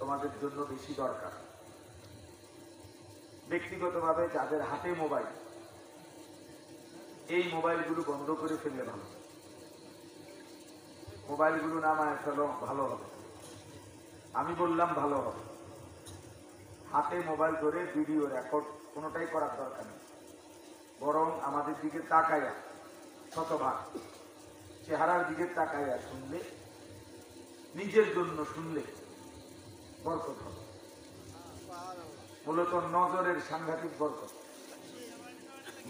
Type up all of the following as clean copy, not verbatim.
তোমাদের জন্য বেশি দরকার। ব্যক্তিগতভাবে যাদের হাতে মোবাইল, এই মোবাইলগুলো বন্ধ করে ফেললে ভালো। মোবাইলগুলো নামায় ফেলো, ভালো হবে। আমি বললাম ভালো হবে। হাতে মোবাইল ধরে ভিডিও রেকর্ড কোনোটাই করার দরকার নেই, বরং আমাদের দিকে তাকাইয়া, শতভাগ চেহারার দিকে তাকাইয়া শুনলে, নিজের জন্য শুনলে বরকত হবে। মূলত নজরের সাংঘাতিক বরকত।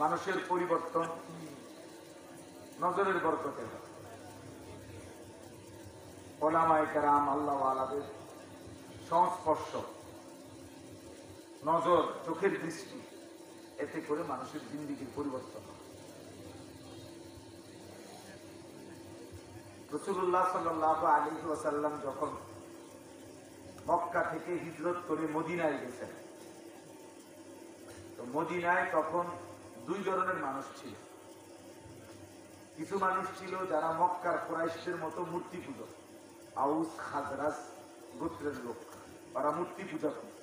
মানুষের পরিবর্তন নজরের বরকতে হয়। ওলামায়ে কেরাম, আল্লাহ ওয়ালাদের সংস্পর্শ, নজর, চোখের দৃষ্টি, এতে করে মানুষের জিন্দেগির পরিবর্তন হয়। রাসূলুল্লাহ সাল্লাল্লাহু আলাইহি ওয়াসাল্লাম যখন মক্কা থেকে হিজরত করে মদিনায় গেছেন, তো মদিনায় তখন দুই ধরনের মানুষ ছিল। কিছু মানুষ ছিল যারা মক্কার কুরাইশদের মতো মূর্তি পূজক, আউস খাজরাজ গোত্রের লোক, ওরা মূর্তি পূজা করত।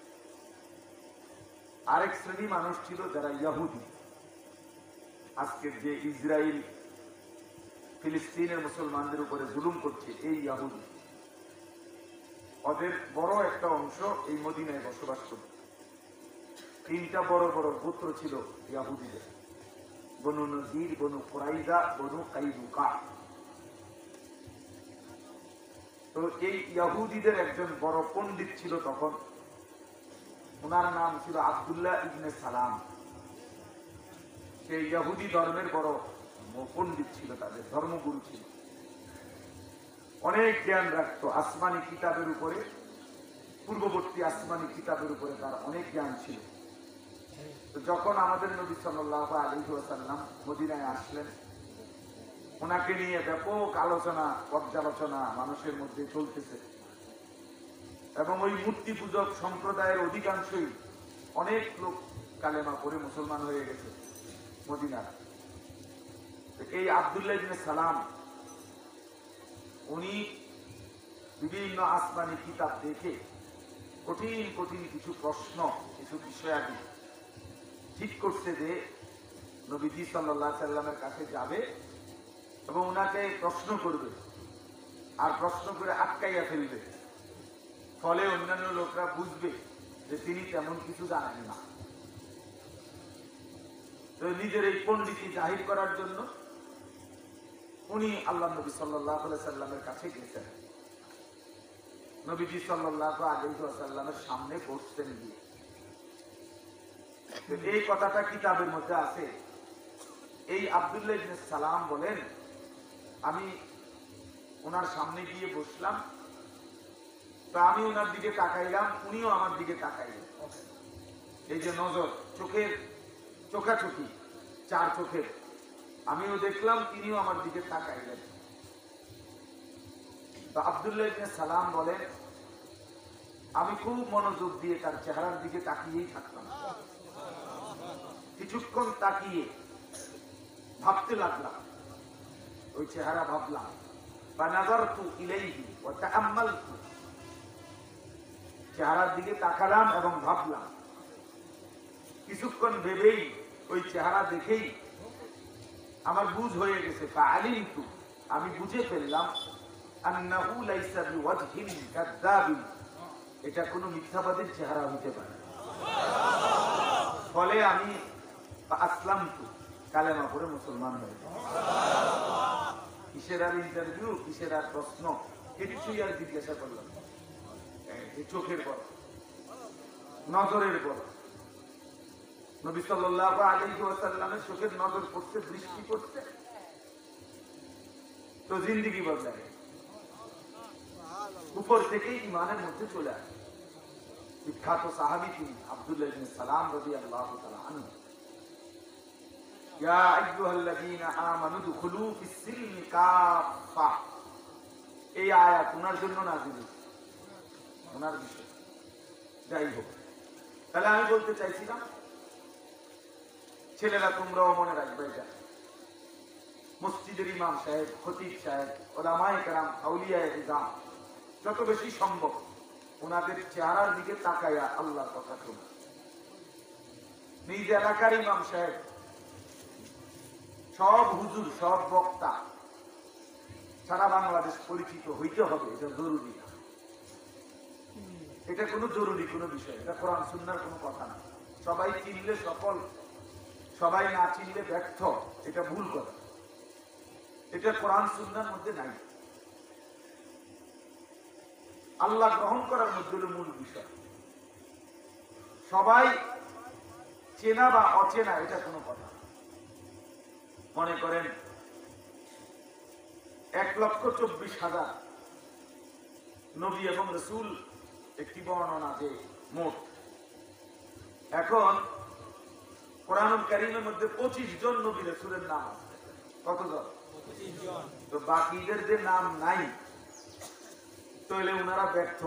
আরেক শ্রেণী মানুষ ছিল যারা ইহুদি, আজকের যে ইসরায়েল ফিলিস্তিনের মুসলমানদের উপরে জুলুম করছে, এই ইহুদি। ওদের বড় একটা অংশ এই মদিনায় বসবাস করত। তিনটা বড় বড় গোত্র ছিল ইহুদিদের: বনু নজির, বনু কুরাইজা, বনু কাইনুকা। তো এই ইহুদিদের একজন বড় পণ্ডিত ছিল তখন, ওনার নাম ছিল আব্দুল্লাহ ইবনে সালাম। সেই ইহুদি ধর্মের বড় পণ্ডিত ছিল, তাদের ধর্মগুরু ছিল, অনেক জ্ঞান রাখতো আসমানি কিতাবের উপরে, পূর্ববর্তী আসমানি কিতাবের উপরে তার অনেক জ্ঞান ছিল। তো যখন আমাদের নবী সাল্লাল্লাহু আলাইহি ওয়াসাল্লাম মদিনায় আসলেন, ওনাকে নিয়ে ব্যাপক আলোচনা, পর্যালোচনা মানুষের মধ্যে চলতেছে, এবং ওই মূর্তি পূজক সম্প্রদায়ের অধিকাংশই, অনেক লোক কালেমা পড়ে মুসলমান হয়ে গেছে মদিনার। এই আব্দুল্লাহ ইবনে সালাম, উনি বিভিন্ন আসমানি কিতাব দেখে কঠিন কঠিন কিছু প্রশ্ন, কিছু বিষয়াদি ঠিক করছে যে নবীজি সাল্লাল্লাহু আলাইহি সাল্লামের কাছে যাবে এবং ওনাকে প্রশ্ন করবে, আর প্রশ্ন করে আটকাইয়া ফেলবে। ফলে অন্যান্য লোকরা বুঝবে যে তিনি তেমন কিছু জানেন না। তো নিজের এই পণ্ডিতি জাহির করার জন্য উনি আল্লাহ নবী সাল্লাল্লাহু আলাইহি সাল্লামের কাছে গেছেন। নবীজি সাল্লাল্লাহু আলাইহি ওয়াসাল্লামের সামনে বসতেন গিয়ে। এই কথাটা কিতাবের মধ্যে আছে। এই আব্দুল্লাহ ইবনে সালাম বলেন, আমি ওনার সামনে গিয়ে বসলাম, তো আমি ওনার দিকে তাকাইলাম, উনিও আমার দিকে তাকাইলেন। এই যে নজর, চোখের চোখাচোখি, চার চোখের, আমিও দেখলাম, তিনিও আমার দিকে তাকাইলেন। তো আব্দুল্লাহ ইবনে সালাম বলেন, আমি খুব মনোযোগ দিয়ে তার চেহারার দিকে তাকিয়েই থাকলাম। কিছুক্ষণ তাকিয়ে ভাবতে লাগলাম, ওই চেহারা ভাবলাম। ফানাযারতু ইলাইহি ওয়া তাআম্মালতু, চেহারার দিকে তাকালাম এবং ভাবলাম। কিছুক্ষণ ভেবেই, ওই চেহারা দেখেই আমার বুঝ হয়ে গেছে। ফাআলিমতু, আমি বুঝে ফেললাম, আন্নাহু লাইসা বিওয়াজহিন কাযাবিন, এটা কোনো মিথ্যাবাদীর চেহারা হতে পারে। ফলে আমি আসলামতু, কালেমা পড়ে মুসলমান হয়ে গেলাম। কিসের আর ইন্টারভিউ, কিসের আর প্রশ্ন, কিছুই আর জিজ্ঞাসা করলাম। চোখের পর, নজরের পর, নবী সাল্লাল্লাহু আলাইহি ওয়াসাল্লামের চোখের নজর পড়ছে, দৃষ্টি পড়ছে, তো জিন্দেগি বদলায়, উপর থেকেই ইমানের মধ্যে চলে আসে। বিখ্যাত সাহাবী তিনি আব্দুল্লাহ ইবনে সালাম রাদিয়াল্লাহু তাআলা আনহু। ইয়া আইয়ুহাল্লাযীনা আমানু দুখুলু ফিস-সিলমি কাফা, এই আয়াত ওনার জন্য নাযিল হয়েছে, ওনার বিষয়। যাই হোক, তাহলে আমি বলতে চাইছিলাম, ছেলেরা তোমরাও মনে রাখবে, এটা মসজিদের ইমাম সাহেব, খতিব সাহেব, উলামায়ে কেরাম, আউলিয়ায়ে ইজাম যত বেশি সম্ভব ওনাদের চেহারার দিকে তাকাইয়া আল্লাহর কথা শোনা। নিজ এলাকার ইমাম সাহেব, সব হুজুর, সব বক্তা সারা বাংলাদেশ পরিচিত হইতে হবে, এটা জরুরি না। এটা কোনো জরুরি কোনো বিষয়, এটা কোরআন সুন্নাহর কোনো কথা না। সবাই চিনলে সফল, সবাই না চিনলে ব্যর্থ, এটা ভুল কথা। এটা কোরআন সুন্নাহর মধ্যে নাই। আল্লাহ গ্রহণ করার মধ্যে হলো মূল বিষয়। সবাই চেনা বা অচেনা এটা কোনো কথা। মনে করেন 1,24,000 নবী এবং রাসূল একটি বর্ণনা যে মোট। এখন কোরআনুল কারীমের মধ্যে 25 জন নবী রাসূলের নাম আছে। কতজন? 25 জন। তো বাকিদের যে নাম নাই, তাহলে ওনারা ব্যর্থ।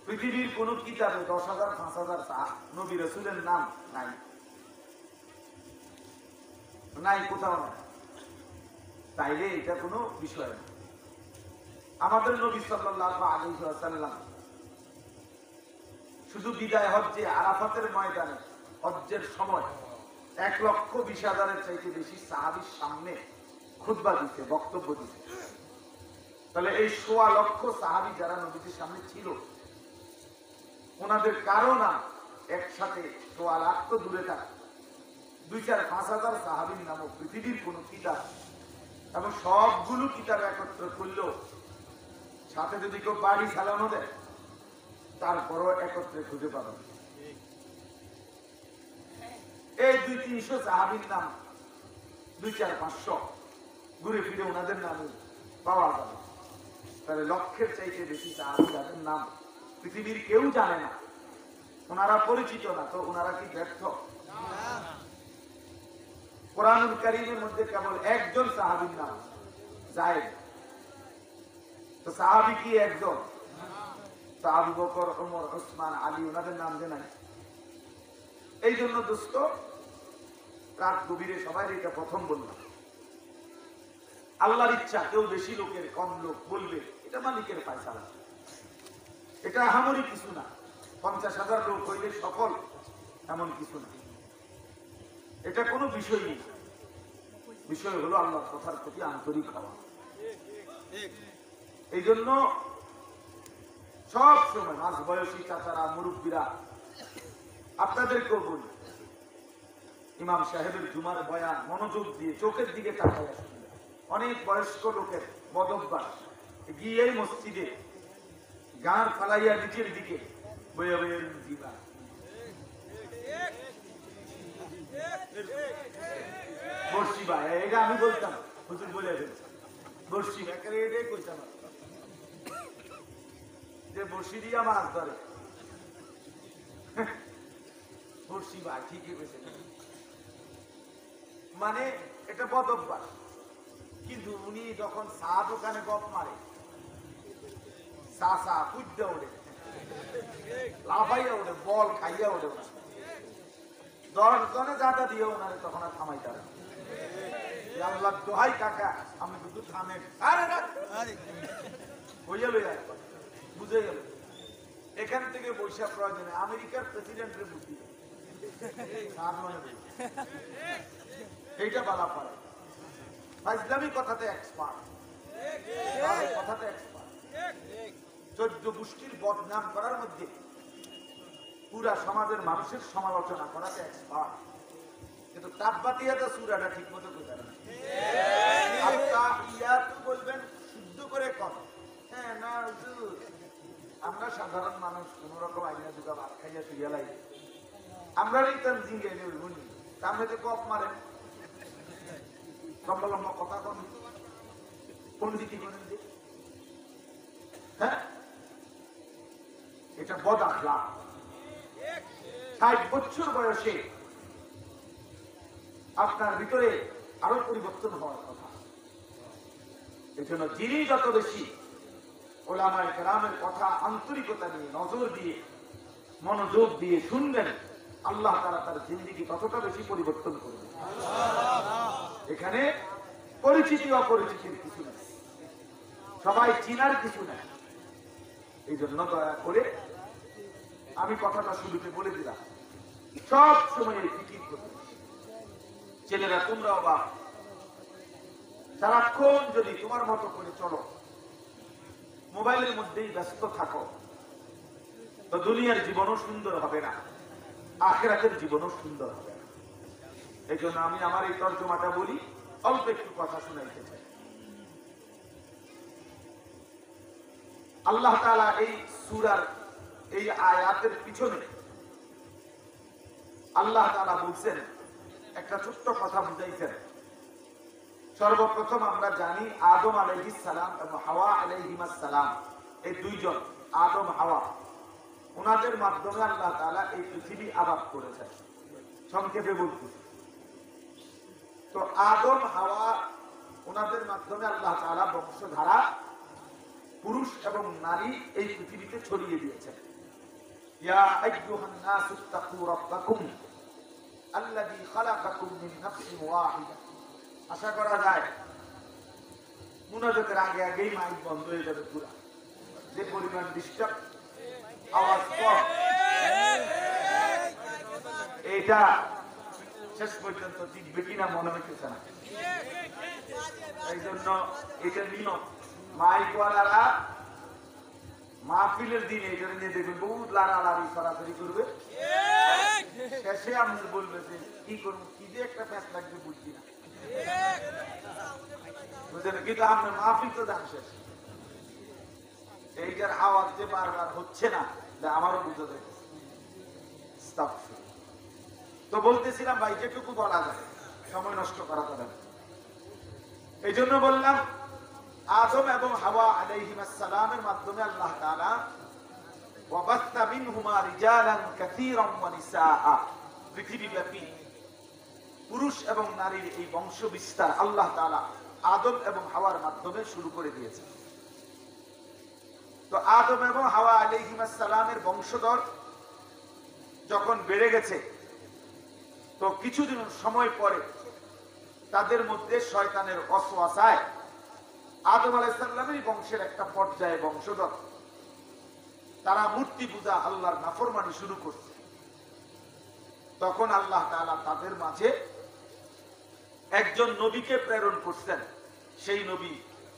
পৃথিবীর কোন কিতাবে 10,000 5,000 নবী রাসূলের নাম নাই, নাই, কোথাও নাই। তাইলে এটা কোনো বিষয় না। আমাদের নবী সাল্লাল্লাহু আলাইহি ওয়াসাল্লাম শুধু বিদায় হজ্জে আরাফাতের ময়দানে হজ্জের সময় 1,20,000 চাইতে বেশি সাহাবীর সামনে খুতবা দিতে, বক্তব্য দিতে। তাহলে এই 1.25 লক্ষ সাহাবী যারা নবীজির সামনে ছিল, ওনাদের কারো নাম একসাথে 1.25 লাখ তো দূরে থাকে, 2,000-5,000 সাহাবীর নামও পৃথিবীর কোন কিতাব এবং সবগুলো কিতাব একত্র করলেও, সাথে যদি কেউ বাড়ি চালানো দেয়, তারপরও একত্রে খুঁজে পাবেন। এই 200-300 সাহাবীর নাম 2,400-500 ঘুরে ফিরে ওনাদের নামে পাওয়া যাবে। তাহলে লক্ষের চাইতে বেশি সাহাবী যাদের নাম পৃথিবীর কেউ জানে না, ওনারা পরিচিত না, তো ওনারা কি ব্যর্থ? কোরআনুল কারীমের মধ্যে কেবল একজন সাহাবীর নাম যায়েদ। তো সাহাবী কি একজন? তো আবু বকর, ওমর, ওসমান, আলী, ওনাদের নাম যে নাই। এই জন্য দোস্ত, রাত গভীরে সবাই এটা প্রথম বললাম, আল্লাহর ইচ্ছা কেউ বেশি লোকের কম লোক বলবে, এটা মালিকের ফায়সালা। এটা আহামরি কিছু না। 50,000 লোক হইলে সফল, এমন কিছু না। এটা কোনো বিষয় নেই। বিষয় হলো আল্লাহর কথার প্রতি আন্তরিক হওয়া। এই জন্য সব সময় মাঝ বয়সী চাচারা, মুরব্বীরা, আপনাদেরকেও বলি, ইমাম সাহেবের জুমার বয়ান মনোযোগ দিয়ে চোখের দিকে তাকায় আসুন। অনেক বয়স্ক লোকের বদভ্যাস, গিয়ে মসজিদে গান ফালাইয়া নিচের দিকে বয়ে বয়ে দিবা। বর্ষি ভাই, এটা আমি বলতাম, হুজুর বলে ফেলছে বর্ষি ভাই, এটাই কইতাম যে বর্ষি দিয়া মাছ ধরে। বর্ষি ভাই ঠিকই কইছে, মানে এটা বদভ্যাস। কিন্তু উনি যখন চা দোকানে গপ মারে, চা চা কুইদ্যা ওঠে, লাফাইয়া ওঠে, বল খাইয়া ওঠে, 10 জনে জাদা দিয়ে ওনারে তখন আর থামাই তারা। আল্লাহ দোহাই কাকা, আমি শুধু থামেন, আরে হইয়া লইয়া বুঝে গেল। এখান থেকে বৈশা প্রয়োজনে আমেরিকার প্রেসিডেন্টের বুদ্ধি এইটা বলা পারে। ইসলামী কথাতে এক্সপার্ট, কথাতে এক্সপার্ট। 14 গোষ্ঠীর বদনাম করার মধ্যে পুরা সমাজের মানুষের সমালোচনা করাতে এক্সপার্ট। কিন্তু তাব্বাতিয়াতা সূরাটা ঠিক মতো বোঝা না। বলবেন শুদ্ধ করে কথা। হ্যাঁ না হুজুর, আমরা সাধারণ মানুষ, কোন রকম আইনা দুটা ভাত খাইয়া শুইয়া লাগে, আমরা রিটার্ন জিঙ্গে নেব, আমরা যে কপ মারেন, লম্বা লম্বা কথা কন, পন্ডিতি করেন যে, হ্যাঁ, এটা বদ আখলাক। 60 বছর বয়সে আপনার ভিতরে আরো পরিবর্তন হওয়ার কথা। এই জন্য যিনি যত বেশি ওলামায়ে কেরামের কথা আন্তরিকতা নিয়ে, নজর দিয়ে, মনোযোগ দিয়ে শুনবেন, আল্লাহ তাআলা তার জিন্দেগি ততটা বেশি পরিবর্তন করবে। এখানে পরিচিতি অপরিচিতির কিছু নেই, সবাই চিনার কিছু নেই। এই জন্য দয়া করে আমি কথাটা শুরুতে বলে দিলাম, সব সময় ফিকির করবে। ছেলেরা তোমরাও বা সারাক্ষণ যদি তোমার মতো করে চলো, মোবাইলের মধ্যেই ব্যস্ত থাকো, তো দুনিয়ার জীবনও সুন্দর হবে না, আখিরাতের জীবনও সুন্দর হবে না। এই জন্য আমি আমার এই তর্জমাটা বলি, অল্প একটু কথা শুনাইতে চাই। আল্লাহ তাআলা এই সূরার এই আয়াতের পিছনে আল্লাহ তাআলা বলছেন, একটা ছোট্ট কথা বুঝাইছেন। সর্বপ্রথম আমরা জানি আদম আলাইহিস সালাম এবং হাওয়া আলাইহিমাস সালাম, এই দুইজন আদম হাওয়া, ওনাদের মাধ্যমে আল্লাহ তাআলা এই পৃথিবী আবাদ করেছেন। সংক্ষেপে বলতেছি, তো আদম হাওয়া ওনাদের মাধ্যমে আল্লাহ তাআলা বংশধারা পুরুষ এবং নারী এই পৃথিবীতে ছড়িয়ে দিয়েছেন। ইয়া আইয়ুহান নাসু তাকু রাব্বাকুম আল্লাযী খালাকাকুম মিন নাফসিন ওয়াহিদা। আশা করা যায় মুনাজাতের আগে আগেই মাইক বন্ধ হয়ে যাবে পুরো, যে পরিমাণ ডিস্টার্ব আওয়াজ কম, এটা শেষ পর্যন্ত টিকবে কিনা মনে হইতেছে না। এই জন্য এটা নিয়ম, মাইকওয়ালারা মাহফিলের দিন এই জন্য দেখবেন বহুত লাড়ালাড়ি সরাসরি করবে, শেষে আমি বলবে যে কি করবো, কি যে একটা প্যাঁচ লাগবে বুঝছি না, বুঝলেন? কিন্তু আপনার মাহফিল তো দাম শেষ, এইটার আওয়াজ যে বারবার হচ্ছে না, আমারও বুঝতে যাচ্ছে। তো বলতেছিলাম ভাই, যেটুকু বলা যায়, সময় নষ্ট করা যাবে না। এই জন্য বললাম আদম এবং হাওয়া আলাইহিমাস সালামের মাধ্যমে আল্লাহ তাআলা ওয়াবাসা মিনহুমা রিজালান কাসীরান ওয়া নিসাআ, পৃথিবীব্যাপী পুরুষ এবং নারীর এই বংশ বিস্তার আল্লাহ তাআলা আদম এবং হাওয়ার মাধ্যমে শুরু করে দিয়েছেন। তো আদম এবং হাওয়া আলাইহিমাস সালামের বংশধর যখন বেড়ে গেছে, তো কিছুদিন সময় পরে তাদের মধ্যে শয়তানের ওয়াসওয়াসায় আদম আলাইহিস সালামের বংশের একটা পর্যায়ে বংশধর তারা মূর্তি পূজা, আল্লাহর নাফরমানি শুরু করছে। তখন আল্লাহ তাআলা তাদের মাঝে একজন নবীকে প্রেরণ করছেন, সেই নবী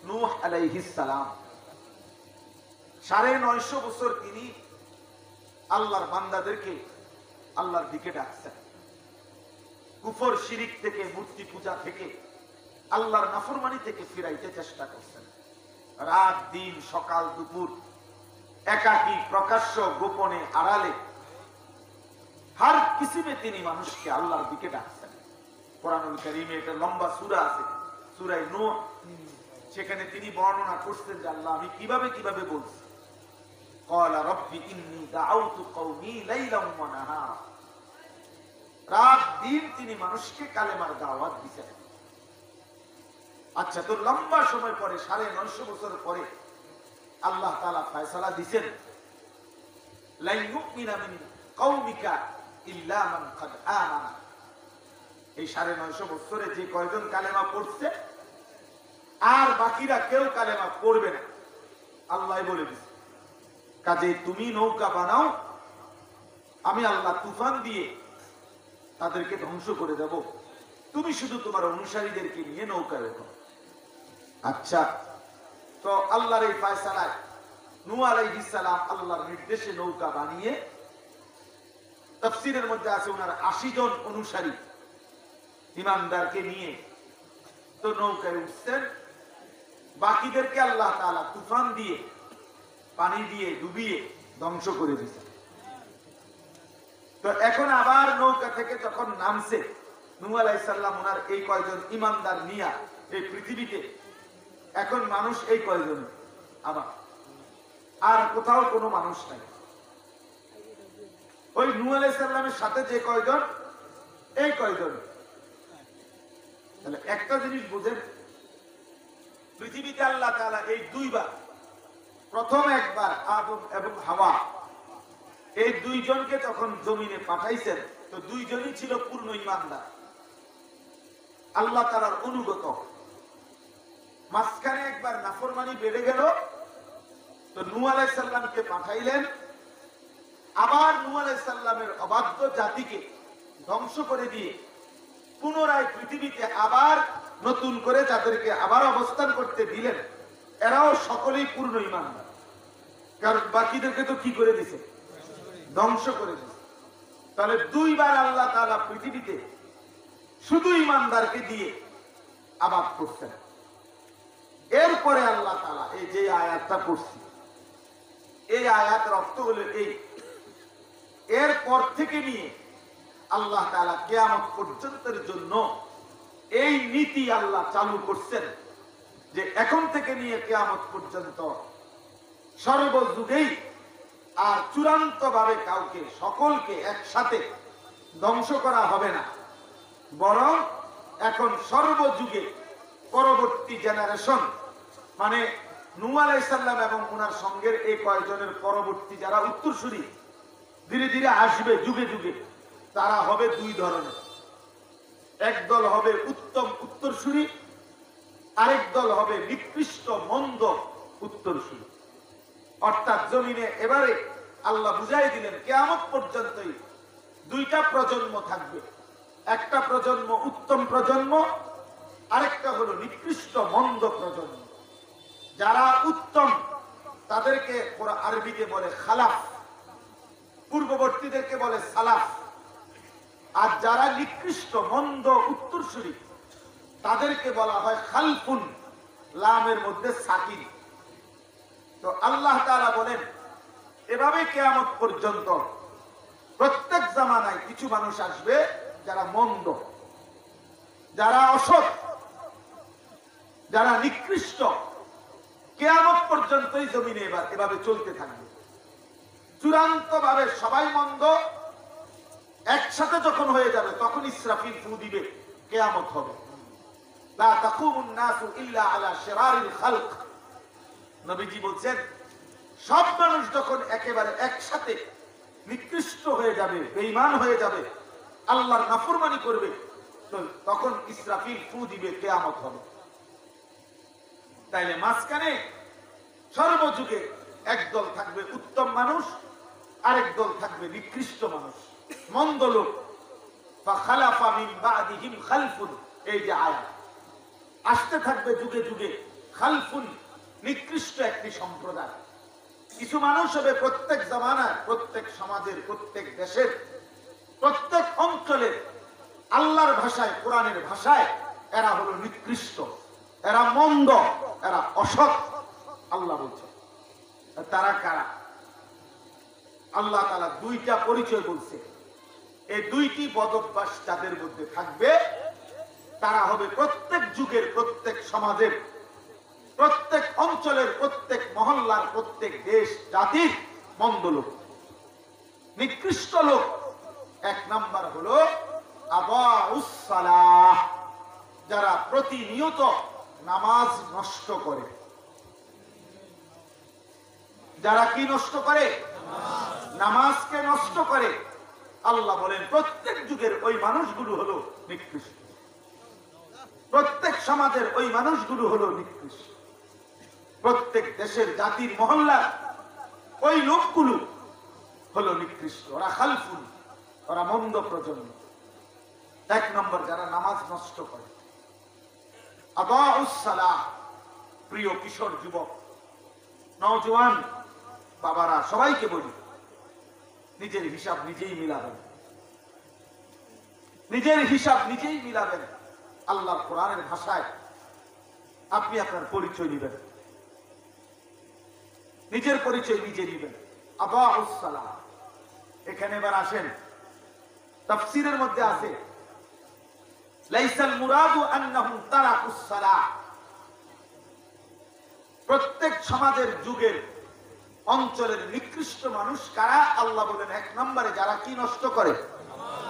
নূহ আলাইহিস সালাম। 950 বছর তিনি আল্লাহর বান্দাদেরকে আল্লাহর দিকে ডাকছেন, কুফর শিরিক থেকে, মূর্তি পূজা থেকে, আল্লাহর নাফরমানি থেকে ফিরাইতে চেষ্টা করছেন। রাত দিন, সকাল দুপুর, একাকী, প্রকাশ্য, গোপনে, আড়ালে, হর কিসিমে তিনি মানুষকে আল্লাহর দিকে ডাকছেন। কোরআনুল কারীমে একটা লম্বা সূরা আছে, সূরা নূহ, সেখানে তিনি বর্ণনা করছেন যে আল্লাহ আমি কিভাবে কিভাবে বলছি। ক্বালা রাব্বি ইন্নী দাআউতু কওমি লাইলান ওয়া নাহারা, রাত দিন তিনি মানুষকে কালেমার দাওয়াত দিতেন। আচ্ছা, তো লম্বা সময় পরে 950 বছর পরে আল্লাহ তাআলা ফয়সালা দিবেন, লা ইউমিনা মিন কওমিকা ইল্লা মান কাদ আমানা। এই 950 বছরে যে কয়জন কালেমা পড়ছে, আর বাকিরা কেউ কালেমা পড়বে না, আল্লাহ বলে দিয়েছে। কাজে তুমি নৌকা বানাও, আমি আল্লাহ তুফান দিয়ে তাদেরকে ধ্বংস করে দেব, তুমি শুধু তোমার অনুসারীদেরকে নিয়ে নৌকায় ওঠো। আচ্ছা, তো আল্লাহর এই ফয়সালায় নূহ আলাইহিস সালাম আল্লাহর নির্দেশে নৌকা বানিয়ে, তাফসীরের মধ্যে আছে ওনার 80 জন অনুসারী ঈমানদারকে নিয়ে তো নৌকায় উঠছেন। বাকিদেরকে আল্লাহ তাআলা তুফান দিয়ে, পানি দিয়ে ডুবিয়ে ধ্বংস করে দিয়েছেন। তো এখন আবার নৌকা থেকে যখন নামছে নূহ আলাইহিস সালাম, ওনার এই কয়জন ঈমানদার নিয়া এই পৃথিবীতে, এখন মানুষ এই কয়জন, আবার আর কোথাও কোনো মানুষ নাই। ওই নূহ আলাইহিস সালামের সাথে যে কয়জন, এই কয়জন। তাহলে একটা জিনিস বুঝেন, পৃথিবীতে আল্লাহ তাআলা এই দুইবার, প্রথম একবার আদম এবং হাওয়া, এই দুইজনকে যখন জমিনে পাঠাইছেন, তো দুইজনই ছিল পূর্ণ ঈমানদার, আল্লাহ তাআলার অনুগত। মাঝখানে একবার নাফরমানি বেড়ে গেল, তো নূহ আলাইহিস সালামকে পাঠাইলেন, আবার নূহ আলাইহিস সালামের অবাধ্য জাতিকে ধ্বংস করে দিয়ে পুনরায় পৃথিবীতে আবার নতুন করে যাদেরকে আবার অবস্থান করতে দিলেন, এরাও সকলেই পূর্ণ ঈমানদার। কারণ বাকিদেরকে তো কি করে দিছে? ধ্বংস করে দিছে। তাহলে দুইবার আল্লাহ তাআলা পৃথিবীতে শুধু ঈমানদারকে দিয়ে আবাদ করছেন। এরপরে আল্লাহ তাআলা এই যে আয়াতটা পড়ছি, এই আয়াতের অর্থ হলো এই, এরপর থেকে নিয়ে আল্লাহ তাআলা কিয়ামত পর্যন্তের জন্য এই নীতি আল্লাহ চালু করছেন যে এখন থেকে নিয়ে কিয়ামত পর্যন্ত সর্বযুগেই আর চূড়ান্ত ভাবে কাউকে সকলকে একসাথে ধ্বংস করা হবে না, বরং এখন সর্বযুগে পরবর্তী জেনারেশন মানে নূহ আলাইহিস সালাম এবং ওনার সঙ্গের এই কয়েকজনের পরবর্তী যারা উত্তরসূরি ধীরে ধীরে আসবে যুগে যুগে, তারা হবে দুই ধরনের। একদল হবে উত্তম উত্তরসূরি, আরেক দল হবে নিকৃষ্ট মন্দ উত্তরসূরি। অর্থাৎ জমিনে এবারে আল্লাহ বুঝাই দিলেন কিয়ামত পর্যন্তই দুইটা প্রজন্ম থাকবে, একটা প্রজন্ম উত্তম প্রজন্ম, আরেকটা হলো নিকৃষ্ট মন্দ প্রজন্ম। যারা উত্তম তাদেরকে আরবিতে বলে খালাফ, পূর্ববর্তীদেরকে বলে সালাফ, আর যারা নিকৃষ্ট মন্দ উত্তরসূরি তাদেরকে বলা হয় খালফুন, লামের মধ্যে সাকিন। তো আল্লাহ তাআলা বলেন এভাবে কিয়ামত পর্যন্ত প্রত্যেক জামানায় কিছু মানুষ আসবে যারা মন্দ, যারা অসৎ, যারা নিকৃষ্ট, কিয়ামত পর্যন্তই জমিনে এবার এভাবে চলতে থাকবে। চূড়ান্ত ভাবে সবাই মন্দ একসাথে যখন হয়ে যাবে তখন ইসরাফিল ফু দিবে, কিয়ামত হবে। লা তাকুমুন নাসু ইল্লা আলা শিরারিল খালক। নবীজি বলছেন সব মানুষ যখন একেবারে একসাথে নিকৃষ্ট হয়ে যাবে, বেঈমান হয়ে যাবে, আল্লাহর নাফরমানি করবে, তখন ইসরাফিল ফু দিবে, কিয়ামত হবে। তাইলে মাঝখানে সর্বযুগে একদল থাকবে উত্তম মানুষ, আরেক দল থাকবে নিকৃষ্ট মানুষ, মন্দ লোক। ফাখালাফা মিন বাদিহিম খালফুন, এই যে আয়াত আসতে থাকবে যুগে যুগে খালফুন, নিকৃষ্ট একটি সম্প্রদায়। কিছু মানুষ হবে প্রত্যেক জামানায়, প্রত্যেক সমাজের, প্রত্যেক দেশের, প্রত্যেক অঞ্চলের, আল্লাহর ভাষায়, কোরআনের ভাষায় এরা হলো নিকৃষ্ট, এরা মন্দ, এরা অসৎ। আল্লাহ বলছে তারা কারা? আল্লাহ তাআলা দুইটা পরিচয় বলছে। এই দুইটি বদভ্যাস যাদের মধ্যে থাকবে তারা হবে প্রত্যেক যুগের, প্রত্যেক সমাজের, প্রত্যেক অঞ্চলের, প্রত্যেক মহল্লার, প্রত্যেক দেশ জাতির মন্দ লোক, নিকৃষ্ট লোক। এক নাম্বার হলো আবাউস সালাহ, যারা প্রতিনিয়ত নামাজ নষ্ট করে। যারা কি নষ্ট করে? নামাজকে নষ্ট করে। আল্লাহ বলেন প্রত্যেক যুগের ওই মানুষগুলো হলো নিকৃষ্ট, প্রত্যেক সমাজের ওই মানুষগুলো হলো নিকৃষ্ট, প্রত্যেক দেশের, জাতির, মহল্লার ওই লোকগুলো হলো নিকৃষ্ট। ওরা খালফুন, ওরা মন্দ প্রজন্ম। এক নম্বর যারা নামাজ নষ্ট করে। আবাউস সালাহ, প্রিয় কিশোর যুবক, নওজোয়ান বাবারা, সবাইকে বলি নিজের হিসাব নিজেই মিলাবেন, নিজের হিসাব নিজেই মিলাবেন। আল্লাহর কোরআনের ভাষায় আপনি আপনার পরিচয় নেবেন, নিজের পরিচয় নিজে নেবেন। আবাউস সালাহ, এখানে এবার আসেন, তাফসীরের মধ্যে আছে লাইসাল মুরাদু আন্নাহুম তারাকুস সালাহ। প্রত্যেক সমাজের, যুগের, অঞ্চলের নিকৃষ্ট মানুষ কারা? আল্লাহ বলেন এক নম্বরে যারা কি নষ্ট করে?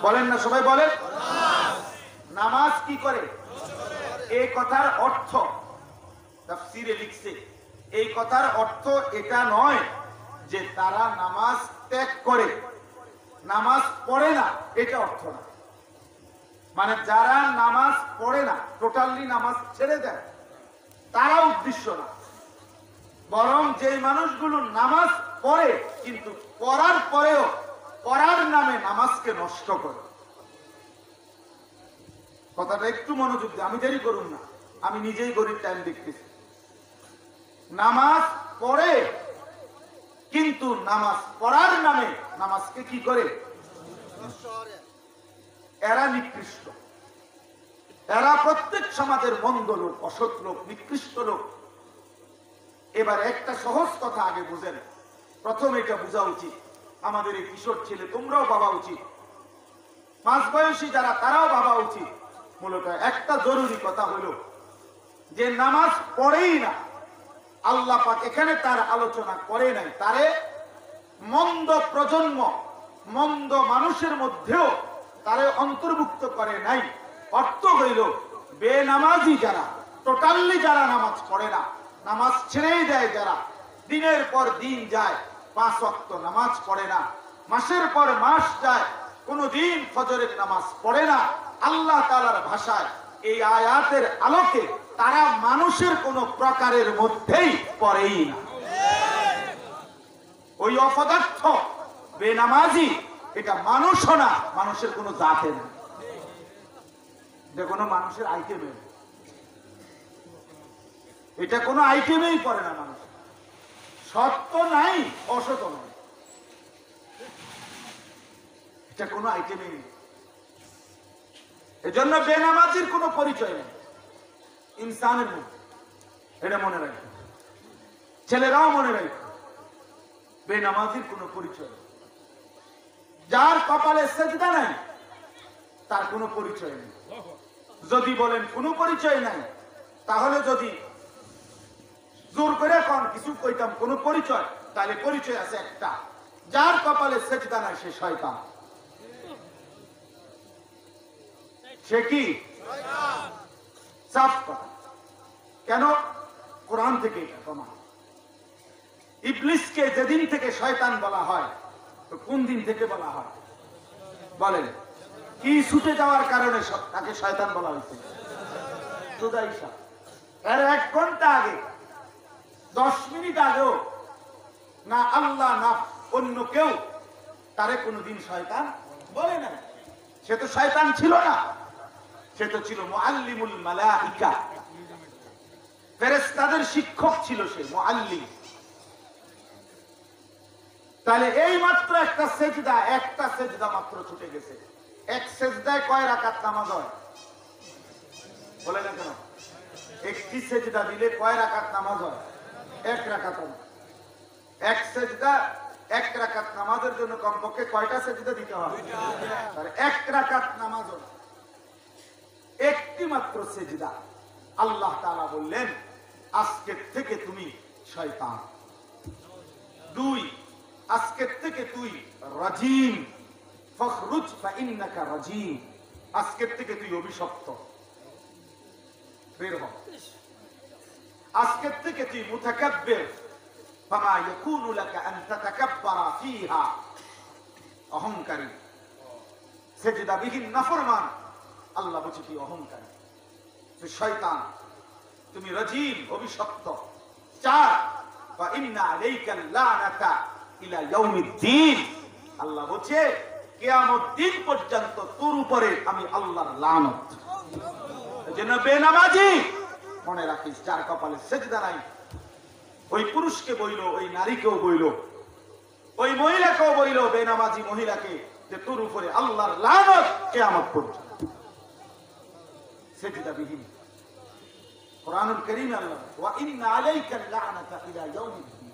বলেন না সবাই, বলেন। নামাজ কি করে? এই কথার অর্থ তাফসীরে লিখছে, এই কথার অর্থ এটা নয় যে তারা নামাজ ত্যাগ করে, নামাজ পড়ে না, এটা অর্থ না। মানে যারা নামাজ পড়ে না, টোটালি নামাজ ছেড়ে দেয়, তারা উদ্দেশ্য না। বরং যে মানুষগুলো নামাজ পড়ে কিন্তু পড়ার পরেও পড়ার নামে নামাজকে নষ্ট করে। কথাটা একটু মনোযোগ দিয়ে, আমি দেরি করুন না, আমি নিজেই গরিব টাইম দেখতেছি। নামাজ পড়ে কিন্তু নামাজ পড়ার নামে নামাজকে কি করে? এরা নিকৃষ্ট, এরা প্রত্যেক সমাজের মন্দ লোক, অসৎ লোক, নিকৃষ্ট লোক। এবার একটা সহজ কথা আগে বুঝেন, প্রথম এটা বোঝা উচিত, আমাদের এই কিশোর ছেলে তোমরাও ভাবা উচিত, মাঝ বয়সী যারা তারাও ভাবা উচিত। মূলত একটা জরুরি কথা হলো যে নামাজ পড়েই না, আল্লাহ পাক এখানে তার আলোচনা করে নাই, তারে মন্দ প্রজন্ম, মন্দ মানুষের মধ্যেও তারে অন্তর্ভুক্ত করে নাই। অর্থ হইল বেনামাজি যারা, টোটালি যারা নামাজ পড়ে না, নামাজ ছেড়েই দেয় যারা, দিনের পর দিন যায় 5 ওয়াক্ত নামাজ পড়ে না, মাসের পর মাস যায় কোনদিন ফজরের নামাজ পড়ে না, আল্লাহ তাআলার ভাষায় এই আয়াতের আলোকে তারা মানুষের কোন প্রকারের মধ্যেই পড়েই না। ওই অপদার্থ বেনামাজি এটা মানুষও না, মানুষের কোন জাতে না, এটা কোনো মানুষের আইটেমে, এটা কোনো আইটেমেই পড়ে না মানুষ। সত্য নাই, অসৎ নাই, এটা কোনো আইটেমেই নেই। এজন্য বেনামাজির কোনো পরিচয় নেই ইনসানের মধ্যে, এটা মনে রাখবে, ছেলেরাও মনে রাখবে, বেনামাজির কোনো পরিচয় নেই। যার কপালে সেজদা নাই তার কোনো পরিচয় নেই। যদি বলেন কোনো পরিচয় নাই, তাহলে যদি জোর করে কোন কিছু কইতাম কোনো পরিচয়, তাহলে পরিচয় আছে একটা, যার কপালে সেজদা নাই সে শয়তান। সে কি? সাফ কথা। কেন? কোরআন থেকে এটা প্রমাণ। ইবলিসকে যেদিন থেকে শয়তান বলা হয়, তো কোন দিন থেকে বলা হয় বলেন? কি ছুটে যাওয়ার কারণে তাকে শয়তান বলা হয়েছে? জুদাইশা। এর 1 ঘন্টা আগে, 10 মিনিট আগেও না আল্লাহ না অন্য কেউ তারে কোনদিন শয়তান বলে না। সে তো শয়তান ছিল না, সে তো ছিল মুআল্লিমুল মালাইকা, ফেরেশতাদের শিক্ষক ছিল সে, মুআল্লিম। তাহলে এই মাত্র একটা সেজদা মাত্র ছুটে গেছে। এক সেজদায় কয় রাকাত নামাজ হয় বলে না কেন? একটি সেজদা দিলে কয় রাকাত নামাজ হয়? 1 রাকাত। এক সেজদা, 1 রাকাত নামাজের জন্য কমপক্ষে কয়টা সেজদা দিতে হয়? 1 রাকাত নামাজ একটি মাত্র সেজদা। আল্লাহ তাআলা বললেন আজকের থেকে তুমি শয়তান। 2, আজকের থেকে তুই রাজিম, ফখরুজ ফাইন্নাকা রাজিম, আজকের থেকে তুই অভিশপ্ত, বের হ। আজকের থেকে তুই মুতাকাব্বির, ফামা ইয়াকুনু লাকা আন তাতাকাব্বারা ফিহা, অহংকারী, সেজদাবিহীন নাফরমান। আল্লাহ বলছে তুই অহংকারী, তুই শয়তান, তুমি রাজিম, অভিশপ্ত। 4, ফা ইন্না আলাইকাল লানাতা ইলা ইয়াউমিদ্দিন, আল্লাহ বলছে কিয়ামত দিন পর্যন্ত তোর উপরে আমি আল্লাহর লানত। এজন্য বেনামাজি মনে রাখিস, যার কপালে সেজদা নাই, ওই পুরুষকে বইল, ওই নারীকেও বইল, ওই মহিলাকেও বইল, বেনামাজি মহিলাকে, যে তোর উপরে আল্লাহর লানত কিয়ামত পর্যন্ত। সেজদাবিহীন। কোরআনুল কারীমে আল্লাহ ওয়া ইন্না আলাইকাল লানাতা ইলা ইয়াউমিদ্দিন,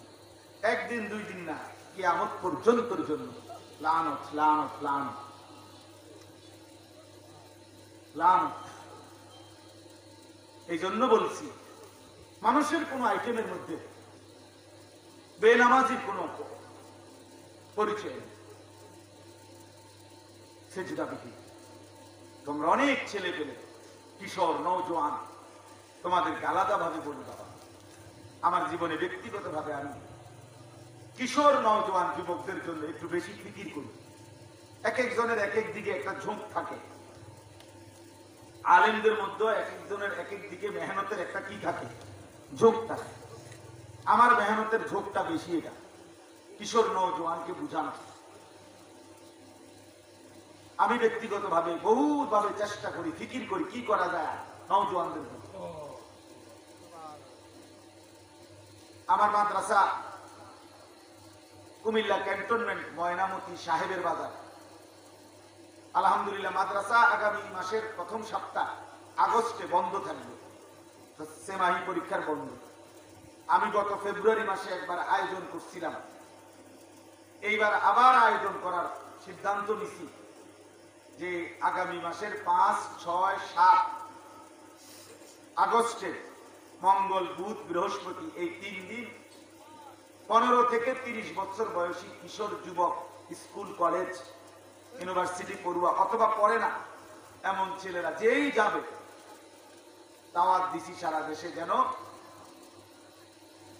1 দিন 2 দিন না, কিয়ামত পর্যন্তর জন্য লানত, লানত, লানত, লানত। এই জন্য বলছি মানুষের কোন আইটেমের মধ্যে বেনামাজির কোন পরিচয় নেই। সেজদাবিহীন। তোমরা অনেক ছেলে পেলে, কিশোর, নওজোয়ান, তোমাদেরকে আলাদা ভাবে বলি বাবা, আমার জীবনে ব্যক্তিগত ভাবে আমি কিশোর, নওজোয়ান যুবকদের জন্য একটু বেশি ফিকির করি। এক একজনের এক এক দিকে একটা ঝোঁক থাকে, আলেমদের মধ্যে এক একজনের এক এক দিকে মেহনতের একটা কি থাকে, ঝোঁক থাকে। আমার মেহনতের ঝোঁকটা বেশি, এটা কিশোর নওজোয়ানকে বুঝানো। আমি ব্যক্তিগতভাবে বহুভাবে চেষ্টা করি, ফিকির করি কি করা যায় নওজোয়ানদের জন্য। আমার মাদ্রাসা কুমিল্লা ক্যান্টনমেন্ট ময়নামতি সাহেবের বাজার। আলহামদুলিল্লাহ মাদ্রাসা আগামী মাসের প্রথম সপ্তাহ আগস্টে বন্ধ থাকবে, সেমাহি পরীক্ষার বন্ধ। আমি গত ফেব্রুয়ারি মাসে একবার আয়োজন করছিলাম, এইবার আবার আয়োজন করার সিদ্ধান্ত নিছি যে আগামী মাসের 5, 6, 7 আগস্টে মঙ্গল, বুধ, বৃহস্পতি এই 3 দিন 15 থেকে 30 বছর বয়সী কিশোর যুবক, স্কুল, কলেজ, ইউনিভার্সিটি পড়ুয়া অথবা পড়ে না এমন ছেলেরা যেই যাবে, দাওয়াত দিছি সারা দেশে যেন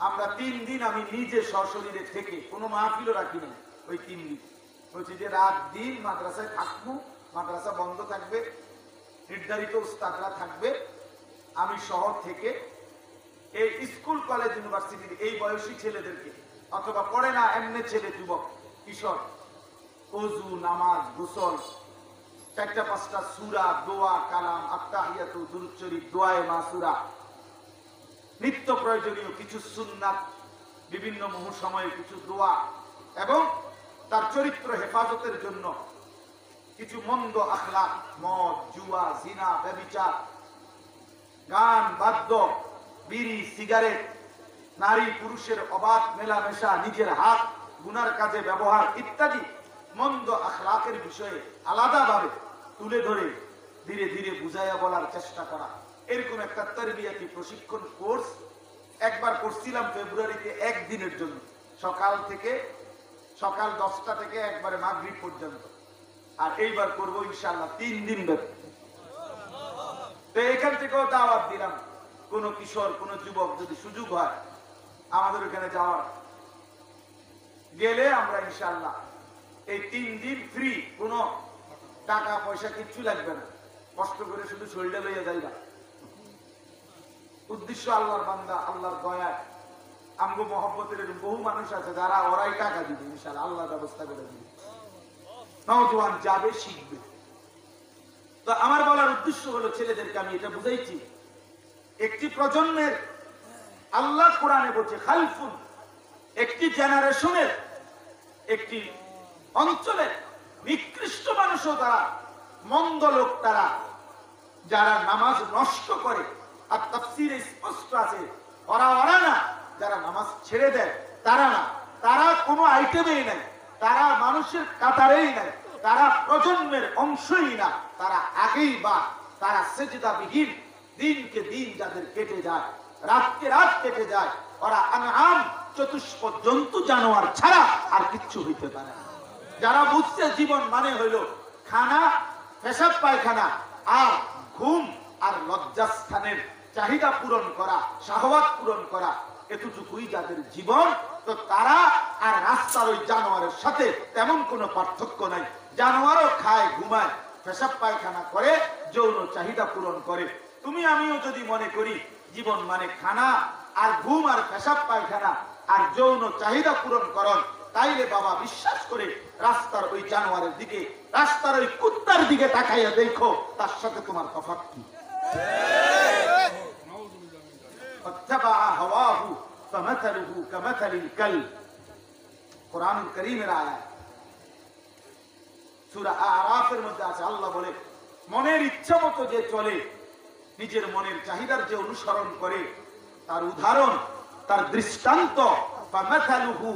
আমরা 3 দিন আমি নিজে সশরীরে থেকে কোনো মাহফিলও রাখি না। ওই 3 দিন বলছি যে রাত দিন মাদ্রাসায় থাকবো, মাদ্রাসা বন্ধ থাকবে, নির্ধারিত উস্তাদরা থাকবে, আমি শহর থেকে এই স্কুল, কলেজ, ইউনিভার্সিটির এই বয়সী ছেলেদেরকে অথবা পড়ে না এমনি ছেলে, যুবক, কিশোর, ওযু, নামাজ, গোসল, 4-5টা সূরা, দোয়া, কালাম, আত্তাহিয়াতু, দুরূদ শরীফ, দোয়ায়ে মাসুরা, নিত্য প্রয়োজনীয় কিছু সুন্নাত, বিভিন্ন সময়ে কিছু দোয়া এবং তার চরিত্র হেফাজতের জন্য কিছু মন্দ আখলাক, মদ, জুয়া, জিনা, ব্যভিচার, গান, বাদ্য, বিড়ি, সিগারেট, নারী পুরুষের অবাধ মেলামেশা, নিজের হাত গুনার কাজে ব্যবহার ইত্যাদি মন্দ আখলাকের বিষয়ে আলাদাভাবে তুলে ধরে ধীরে ধীরে বুঝাইয়া বলার চেষ্টা করা। এরকম একটা তারবিয়াতি প্রশিক্ষণ কোর্স একবার করছিলাম ফেব্রুয়ারিতে, 1 দিনের জন্য, সকাল 10টা থেকে একবারে মাগরিব পর্যন্ত। আর এইবার করব ইনশাআল্লাহ 3 দিন ব্যাপী। তো এখান থেকেও দাওয়াত দিলাম, কোন কিশোর, কোন যুবক যদি সুযোগ হয় আমাদের ওখানে যাওয়ার, গেলে আমরা ইনশাআল্লাহ এই 3 দিন ফ্রি, কোনো টাকা পয়সা কিচ্ছু লাগবে না, কষ্ট করে শুধু শরীরটা লইয়া যাইবা। উদ্দেশ্য আল্লাহর বান্দা, আল্লাহর দয়া, আমগো মহব্বতের বহু মানুষ আছে যারা ওরাই টাকা দিবে, ইনশাআল্লাহ আল্লাহ ব্যবস্থা করে দিবে, নওজোয়ান যাবে, শিখবে। তো আমার বলার উদ্দেশ্য হলো ছেলেদেরকে আমি এটা বুঝাইছি, একটি প্রজন্মের, আল্লাহ কোরআনে বলছে খালফুন, একটি জেনারেশনের, একটি অঞ্চলের নিকৃষ্ট মানুষও তারা, মন্দ লোক তারা, যারা নামাজ নষ্ট করে। আর তাফসীরে স্পষ্ট আছে ওরা না, যারা নামাজ ছেড়ে দেয় তারা না, তারা কোনো আইটেমেই নাই, তারা মানুষের কাতারেই নাই, তারা প্রজন্মের অংশই না, তারা আগেই বা তারা সেজদাবিহীন, দিনকে দিন যাদের কেটে যায়, রাতকে রাত কেটে যায়, ওরা আনআম, চতুষ্প জন্তু, জানোয়ার ছাড়া আর কিচ্ছু হইতে পারে না। যারা বুঝছে জীবন মানে হইল খানা, পেশাব পায়খানা আর ঘুম আর লজ্জাস্থানের চাহিদা পূরণ করা, শাহওয়াত পূরণ করা, এতটুকুই যাদের জীবন, তো তারা আর রাস্তার ওই জানোয়ারের সাথে তেমন কোনো পার্থক্য নাই। জানোয়ারও খায়, ঘুমায়, পেশাব পায়খানা করে, যৌন চাহিদা পূরণ করে। তুমি আমিও যদি মনে করি জীবন মানে খানা আর ঘুম আর পেশাব পায়খানা আর যৌন চাহিদা পূরণ করণ, তাইলে বাবা বিশ্বাস করে রাস্তার ওই জানোয়ারের দিকে, রাস্তার ওই কুত্তার দিকে তাকাইয়া দেখো, তার সাথে তোমার তফাৎ কি? কোরআনুল কারীমের আয়াত, সূরা আরাফের মধ্যে আছে, আল্লাহ বলে মনের ইচ্ছা মতো যে চলে, নিজের মনের চাহিদার যে অনুসরণ করে, তার উদাহরণ, তার দৃষ্টান্ত, ফামাথালুহু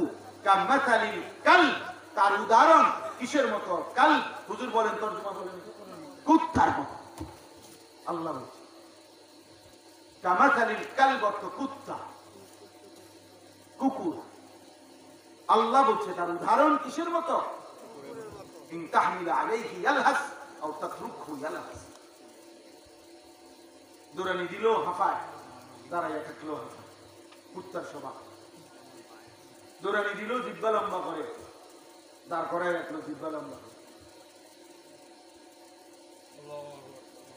কামাথালিল কালব, তার উদাহরণ কিসের মতো? কাল, হুজুর বলেন, তরজমা বলেন, কুত্তার মতো। আল্লাহ বলছে কামাথালিল কালব অর্থ কুত্তা, কুকুর। আল্লাহ বলছে তার উদাহরণ কিসের মতো? ইন তাহমিল আলাইহি ইয়ালহাস আও তাতরুকহু ইয়ালহাস, দৌড়ানি দিলেও হাঁফায়, দাঁড়াইয়া থাকলেও হাঁফায়, কুত্তার স্বভাব। দৌড়ানি দিলেও জিহ্বা লম্বা করে, দাঁড় করায় রাখলো জিহ্বা লম্বা করে,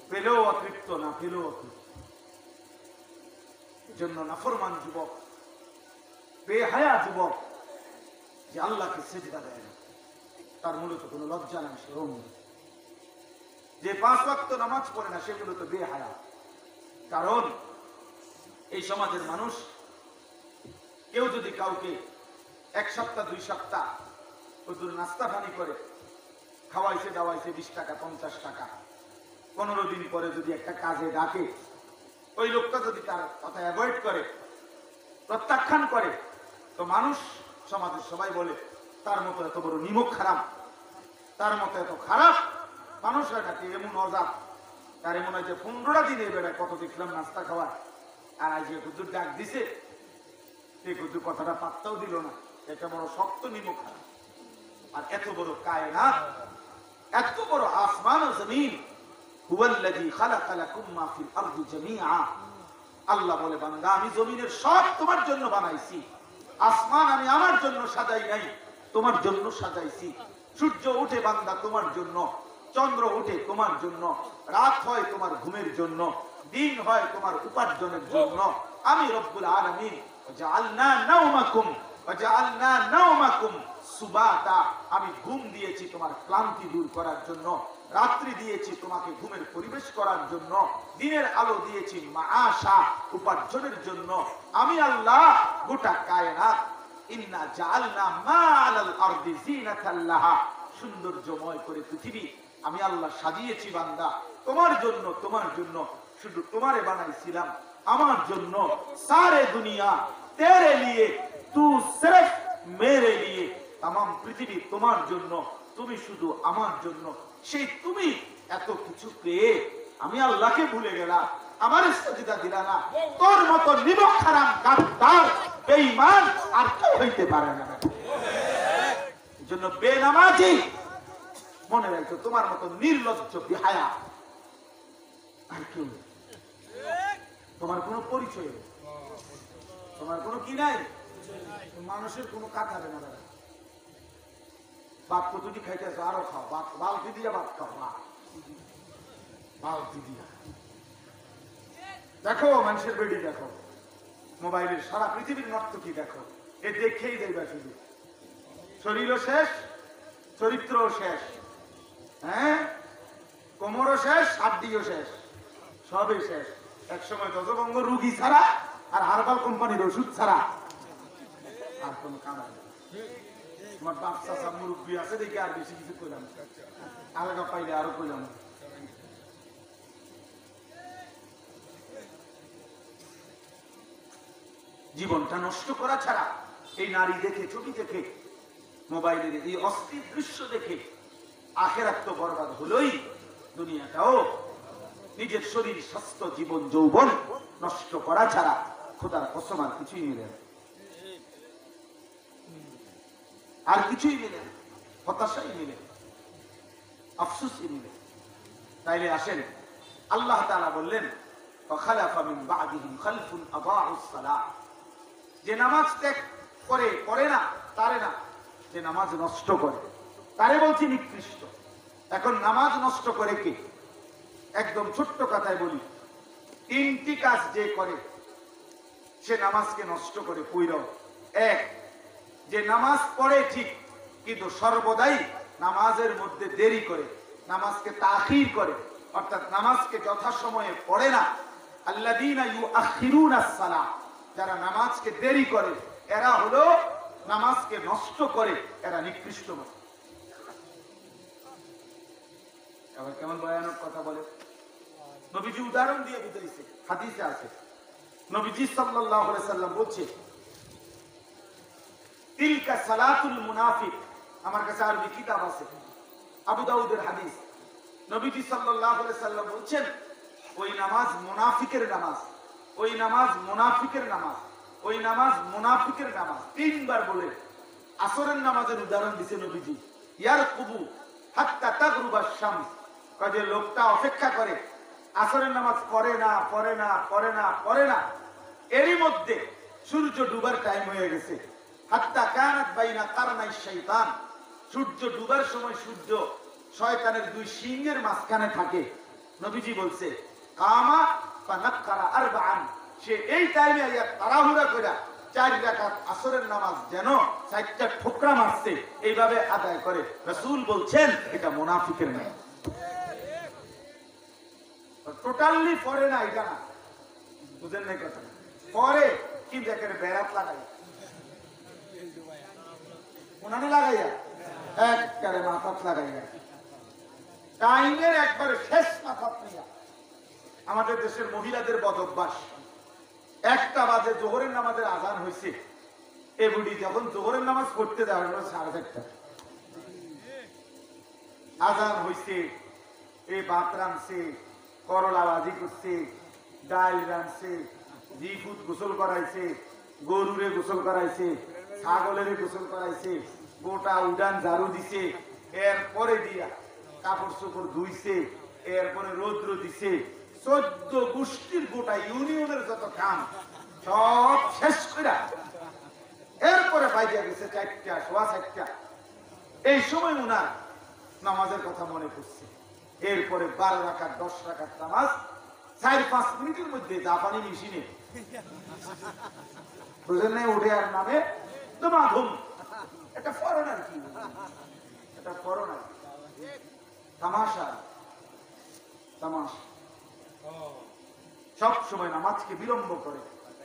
পেলেও অতৃপ্ত, না পেলেও অতৃপ্ত। জন্য নাফরমান যুবক বেহায়া যুবক যে আল্লাহকে সিজদা দেয় না, তার মূলত কোনো লজ্জা নাই, সে যে 5 ওয়াক্ত নামাজ পড়ে না, সেগুলো তো বেহায়া। কারণ এই সমাজের মানুষ কেউ যদি কাউকে 1 সপ্তাহ 2 সপ্তাহ হুজুর নাস্তা পানি করে খাওয়াইছে দাওয়াইছে 20 টাকা 50 টাকা, 15 দিন পরে যদি একটা কাজে ডাকে, ওই লোকটা যদি তার কথা অ্যাভয়েড করে, প্রত্যাখ্যান করে, তো মানুষ সমাজের সবাই বলে তার মতো এত বড় নিমক খারাপ, তার মতো এত খারাপ মানুষ হয় নাকি, এমন অজাত, তার এমন হয় যে 15টা দিনে বেড়ায়, কত দেখলাম নাস্তা খাওয়ায়, আর আজ হুজুর ডাক দিছে, সে হুজুর কথাটা পাত্তাও দিল না, এটা বড় শক্ত নিমক খারাপ। আর এত বড় কায়নাত, এত বড় আসমান ও জমিন, হুয়াল্লাযী খালাকা লাকুম মা ফিল আরদি জামিআ, আল্লাহ বলে বান্দা আমি জমিনের সব তোমার জন্য বানাইছি, আসমান আমি আমার জন্য সাজাই নাই, তোমার জন্য সাজাইছি। সূর্য ওঠে বান্দা তোমার জন্য, চন্দ্র ওঠে তোমার জন্য, রাত হয় তোমার ঘুমের জন্য, দিন হয় তোমার উপার্জনের জন্য। আমি রব্বুল আলামিন জাআলনা নাওমাকুম ওয়া জাআলনা নাওমাকুম সুবাতা, আমি ঘুম দিয়েছি তোমার ক্লান্তি দূর করার জন্য, রাত্রি দিয়েছি তোমাকে ঘুমের পরিবেশ করার জন্য, দিনের আলো দিয়েছি মাআশা উপার্জনের জন্য। আমি আল্লাহ গোটা কায়নাত ইন্না জাআলনা মা আলাল আরদি জিনাতাল লাহা, সৌন্দর্যময় করে পৃথিবী আমি আল্লাহ সাজিয়েছি বান্দা তোমার জন্য, তোমার জন্য, শুধু তোমারে বানাইছিলাম আমার জন্য। সারে দুনিয়া তেরে লিয়ে, তু সিরফ মেরে লিয়ে, तमाम পৃথিবী তোমার জন্য, তুমি শুধু আমার জন্য। সেই তুমি এত কিছু পেয়ে আমি আল্লাহকে ভুলে গেলাম, আমার সিজদা দিলা না। তোর মতো নিমক হারাম গাদ্দার বেঈমান আর কেউ হইতে পারে না। এজন্য বেনামাজি মনে রাখো, তোমার মতো নির্লজ্জ বেহায়া আর কেউ, তোমার কোনো পরিচয় নেই, তোমার কোনো কি নাই, মানুষের কোনো কাটাবে না। বাপ কতটি খাইতেছো, আরো খাও, বালতি দিয়া ভাত খাও, বালতি দিয়া। দেখো মানুষের বেডি, দেখো মোবাইলের সারা পৃথিবীর নর্তকী দেখো, এ দেখেই যাইবা শুধু। শরীরও শেষ, চরিত্রও শেষ, হ্যাঁ, কোমরও শেষ, হাড্ডিও শেষ, সবই শেষ। একসময় দশবঙ্গ রুগী ছাড়া আর হারবাল কোম্পানির ওষুধ ছাড়া আর কোন কাম হয় না। তোমার বাচ্চা সব মুরব্বী আছে দেখে আর বেশি কিছু কইলাম, আলাদা পাইলে আরো কইলাম। জীবনটা নষ্ট করা ছাড়া এই নারী দেখে, ছবি দেখে, মোবাইলের এই অস্থির দৃশ্য দেখে আখিরাত তো বরবাদ হলোই, দুনিয়াটাও। নিজের শরীর, স্বাস্থ্য, জীবন, যৌবন নষ্ট করা ছাড়া খোদার কসম আর কিছুই মিলে না, আর কিছুই মিলে না, হতাশাই মিলে, আফসোসই মিলে। তাইলে আসেন, আল্লাহ তাআলা বললেন ফাখালাফা মিন বা'দিহিম খালফুন আদাউস সালাহ, যে নামাজ ত্যাগ করে, করে না তারে না, যে নামাজ নষ্ট করে তারে বলছি নিকৃষ্ট। এখন নামাজ নষ্ট করে কে? একদম ছোট্ট কথায় বলি, 3টি কাজ যে করে সে নামাজকে নষ্ট করে পুরো। এক, যে নামাজ পড়ে ঠিক কিন্তু সর্বদাই নামাজের মধ্যে দেরি করে, নামাজকে তাখির করে, অর্থাৎ নামাজকে যথাসময়ে পড়ে না। আল্লাযীনা ইউআখিরুনাস সালাহ, যারা নামাজকে দেরি করে এরা হলো নামাজকে নষ্ট করে, এরা নিকৃষ্ট মানুষ। আবার কেমন ভয়ানক কথা বলে, নবীজি উদাহরণ দিয়ে বুঝাইছে, হাদিসে আছে। নবীজি সাল্লাল্লাহু আলাইহি সাল্লাম বলছে তিলকা সালাতুল মুনাফিক, আমার কাছে আরবি কিতাব আছে, আবু দাউদের হাদিস। নবীজি সাল্লাল্লাহু আলাইহি সাল্লাম বলছেন ওই নামাজ মুনাফিকের নামাজ, ওই নামাজ মুনাফিকের নামাজ, ওই নামাজ মুনাফিকের নামাজ। 3বার বলে আসরের নামাজের উদাহরণ দিছে নবীজি। ইয়ারকুবু হাত্তা তাগরুবাশ শামস, কাজে লোকটা অপেক্ষা করে, আসরের নামাজ পড়ে না, পড়ে না, পড়ে না, পড়ে না, এরই মধ্যে সূর্য ডুবার টাইম হয়ে গেছে। হাত্তা কানাত বাইনা কারনাই শাইতান, সূর্য ডুবার সময় সূর্য শয়তানের 2 সিংহের মাঝখানে থাকে। নবীজি বলছে কামা ফানাক্কারা আরবাআন, সে এই টাইমে তাড়াহুড়া কইরা 4 রাকাত আসরের নামাজ যেন 4টা ঠোকরা মারছে এইভাবে আদায় করে। রাসূল বলছেন এটা মুনাফিকের নাম। টোটালি পরে না, এটা না, বুঝেন নাই কথা। পরে কি দেখেন বেড়াত লাগাই উনানে লাগাইয়া একবারে মাথাত লাগাইয়া টাইমের একবারে শেষ মাথাত নিয়া। আমাদের দেশের মহিলাদের বদ অভ্যাস, 1টা বাজে জোহরের নামাজের আজান হয়েছে, এ বুড়ি যখন জোহরের নামাজ পড়তে দেওয়া হলো 4:30 আজান হয়েছে, এই ভাত রাঁধছে, করলা ভাজি করছে, ডাল রাঁধছে, জিফুত গোসল করাইছে, গরুরে গোসল করাইছে, ছাগলের গোসল করাইছে, গোটা উডান ঝাড়ু দিছে, এরপরে দিয়া কাপড় চোপড় ধুইছে, এরপরে রৌদ্র দিছে, 14 গোষ্ঠীর গোটা ইউনিয়নের যত কাম সব শেষ করে এরপরে বাইরে গেছে 4টা, 4:15। এই সময় উনার নামাজের কথা মনে পড়ছে। এরপরে 12 রাকাত 10 রাকাত নামাজ 4-5 মিনিটের মধ্যে জাপানি মেশিনে বুঝেন না, উঠে আর নামে দমাধুম। এটা ফরেনার কি, এটা ফরেনার তামাশা, তামাশা সব সময় নামাজকে বিলম্ব করে।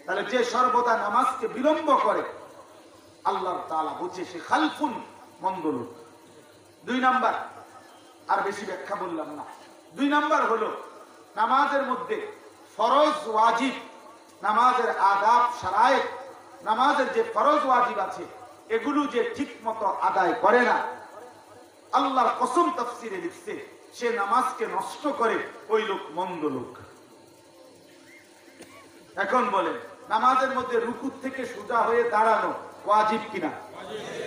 তাহলে যে সর্বদা নামাজকে বিলম্ব করে আল্লাহ তাআলা বলছে সে খালফুন, মন্দ লোক। 2 নাম্বার, আর বেশি ব্যাখ্যা বললাম না। 2 নাম্বার হলো নামাজের মধ্যে ফরজ ওয়াজিব, নামাজের আদাব শারায়েত, নামাজের যে ফরজ ওয়াজিব আছে এগুলো যে ঠিক মতো আদায় করে না, আল্লাহর কসম তাফসিরে লিখছে সে নামাজকে নষ্ট করে, ওই লোক মন্দ লোক। এখন বলেন নামাজের মধ্যে রুকু থেকে সোজা হয়ে দাঁড়ানো ওয়াজিব কিনা?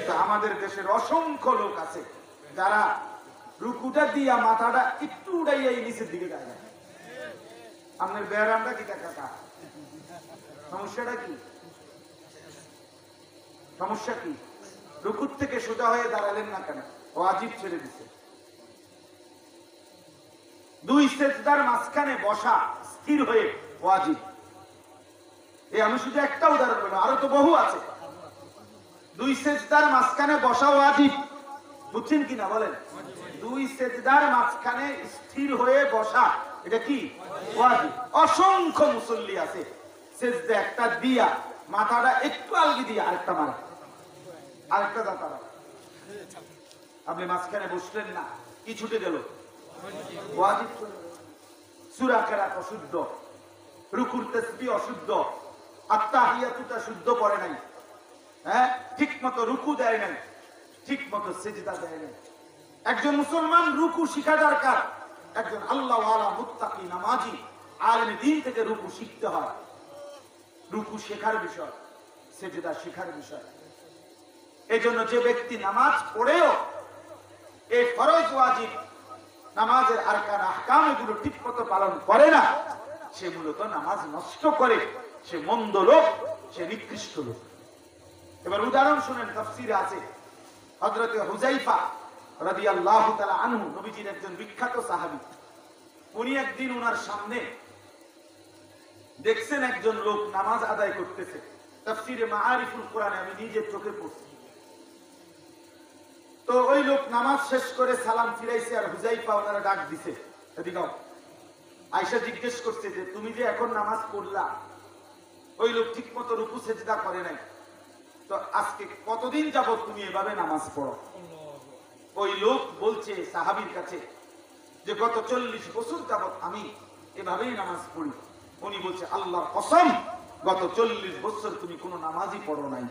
তো আমাদের দেশের অসংখ্য লোক আছে যারা রুকুটা দিয়া মাথাটা একটু উড়াইয়া নিচের দিকে যায় না। আপনার ব্যায়ামটা কি কাকা? সমস্যাটা কি? সমস্যা কি? রুকুর থেকে সোজা হয়ে দাঁড়ালেন না কেন? ওয়াজিব ছেড়ে দিছে। 2 সেজদার মাঝখানে বসা স্থির হয়ে ওয়াজিব। আমি শুধু একটা উদাহরণ বললাম, আরো তো বহু আছে। 2 সেজদার মাঝখানে বসা ওয়াজিব, বুঝছেন কিনা বলেন? 2 সেজদার মাঝখানে স্থির হয়ে বসা এটা কি ওয়াজিব। অসংখ্য মুসল্লি আছে সেজদা একটা দিয়া মাথাটা একটু আলগি দিয়ে আরেকটা মারা, আরেকটা দাঁতা। আপনি মাঝখানে বসলেন না, কি ছুটে গেল? ওয়াজিব। সূরা কেরাত অশুদ্ধ, রুকুর তাসবিহ অশুদ্ধ, আত্তাহিয়াতুটা শুদ্ধ পড়ে নাই, ঠিক মতো রুকু দেয় নাই, ঠিক মতো সিজদা দেয় নাই। একজন মুসলমান রুকু শিখা দরকার। একজন আল্লাহ ওয়ালা মুত্তাকি নামাজি আলেম দ্বীন থেকে রুকু শিখতে হয়। রুকু শেখার বিষয়, সিজদা শেখার বিষয়। এজন্য যে ব্যক্তি নামাজ পড়েও এই ফরজ ওয়াজিব নামাজের আরকান আহকাম এগুলো ঠিক মতো পালন করে না, সে মূলত নামাজ নষ্ট করে, সে মন্দ লোক, সে নিকৃষ্ট লোক। এবার উদাহরণ শুনেন, তাফসীরে আছে হযরত হুযায়ফা রাদিয়াল্লাহু তাআলা আনহু, নবীজির একজন বিখ্যাত সাহাবী। উনি একদিন উনার সামনে দেখছেন একজন লোক নামাজ আদায় করতেছে। তাফসীরে মাআরিফুল কোরআনে আমি নিজের চোখে পড়ছি। তো ওই লোক নামাজ শেষ করে সালাম ফিরাইছে, আর হুযায়ফা ওনারা ডাক দিছে, এদিকে আয়েশা জিজ্ঞেস করছে যে তুমি যে এখন নামাজ পড়লা, ওই লোক ঠিক মতো রুকু সিজদা করে নাই, তো আজকে কতদিন যাবত তুমি এভাবে নামাজ পড়ো? ওই লোক বলছে সাহাবীর কাছে যে গত 40 বছর যাবত আমি এভাবেই নামাজ পড়ি। উনি বলছে আল্লাহর কসম গত 40 বছর তুমি কোনো নামাজই পড়ো নাই,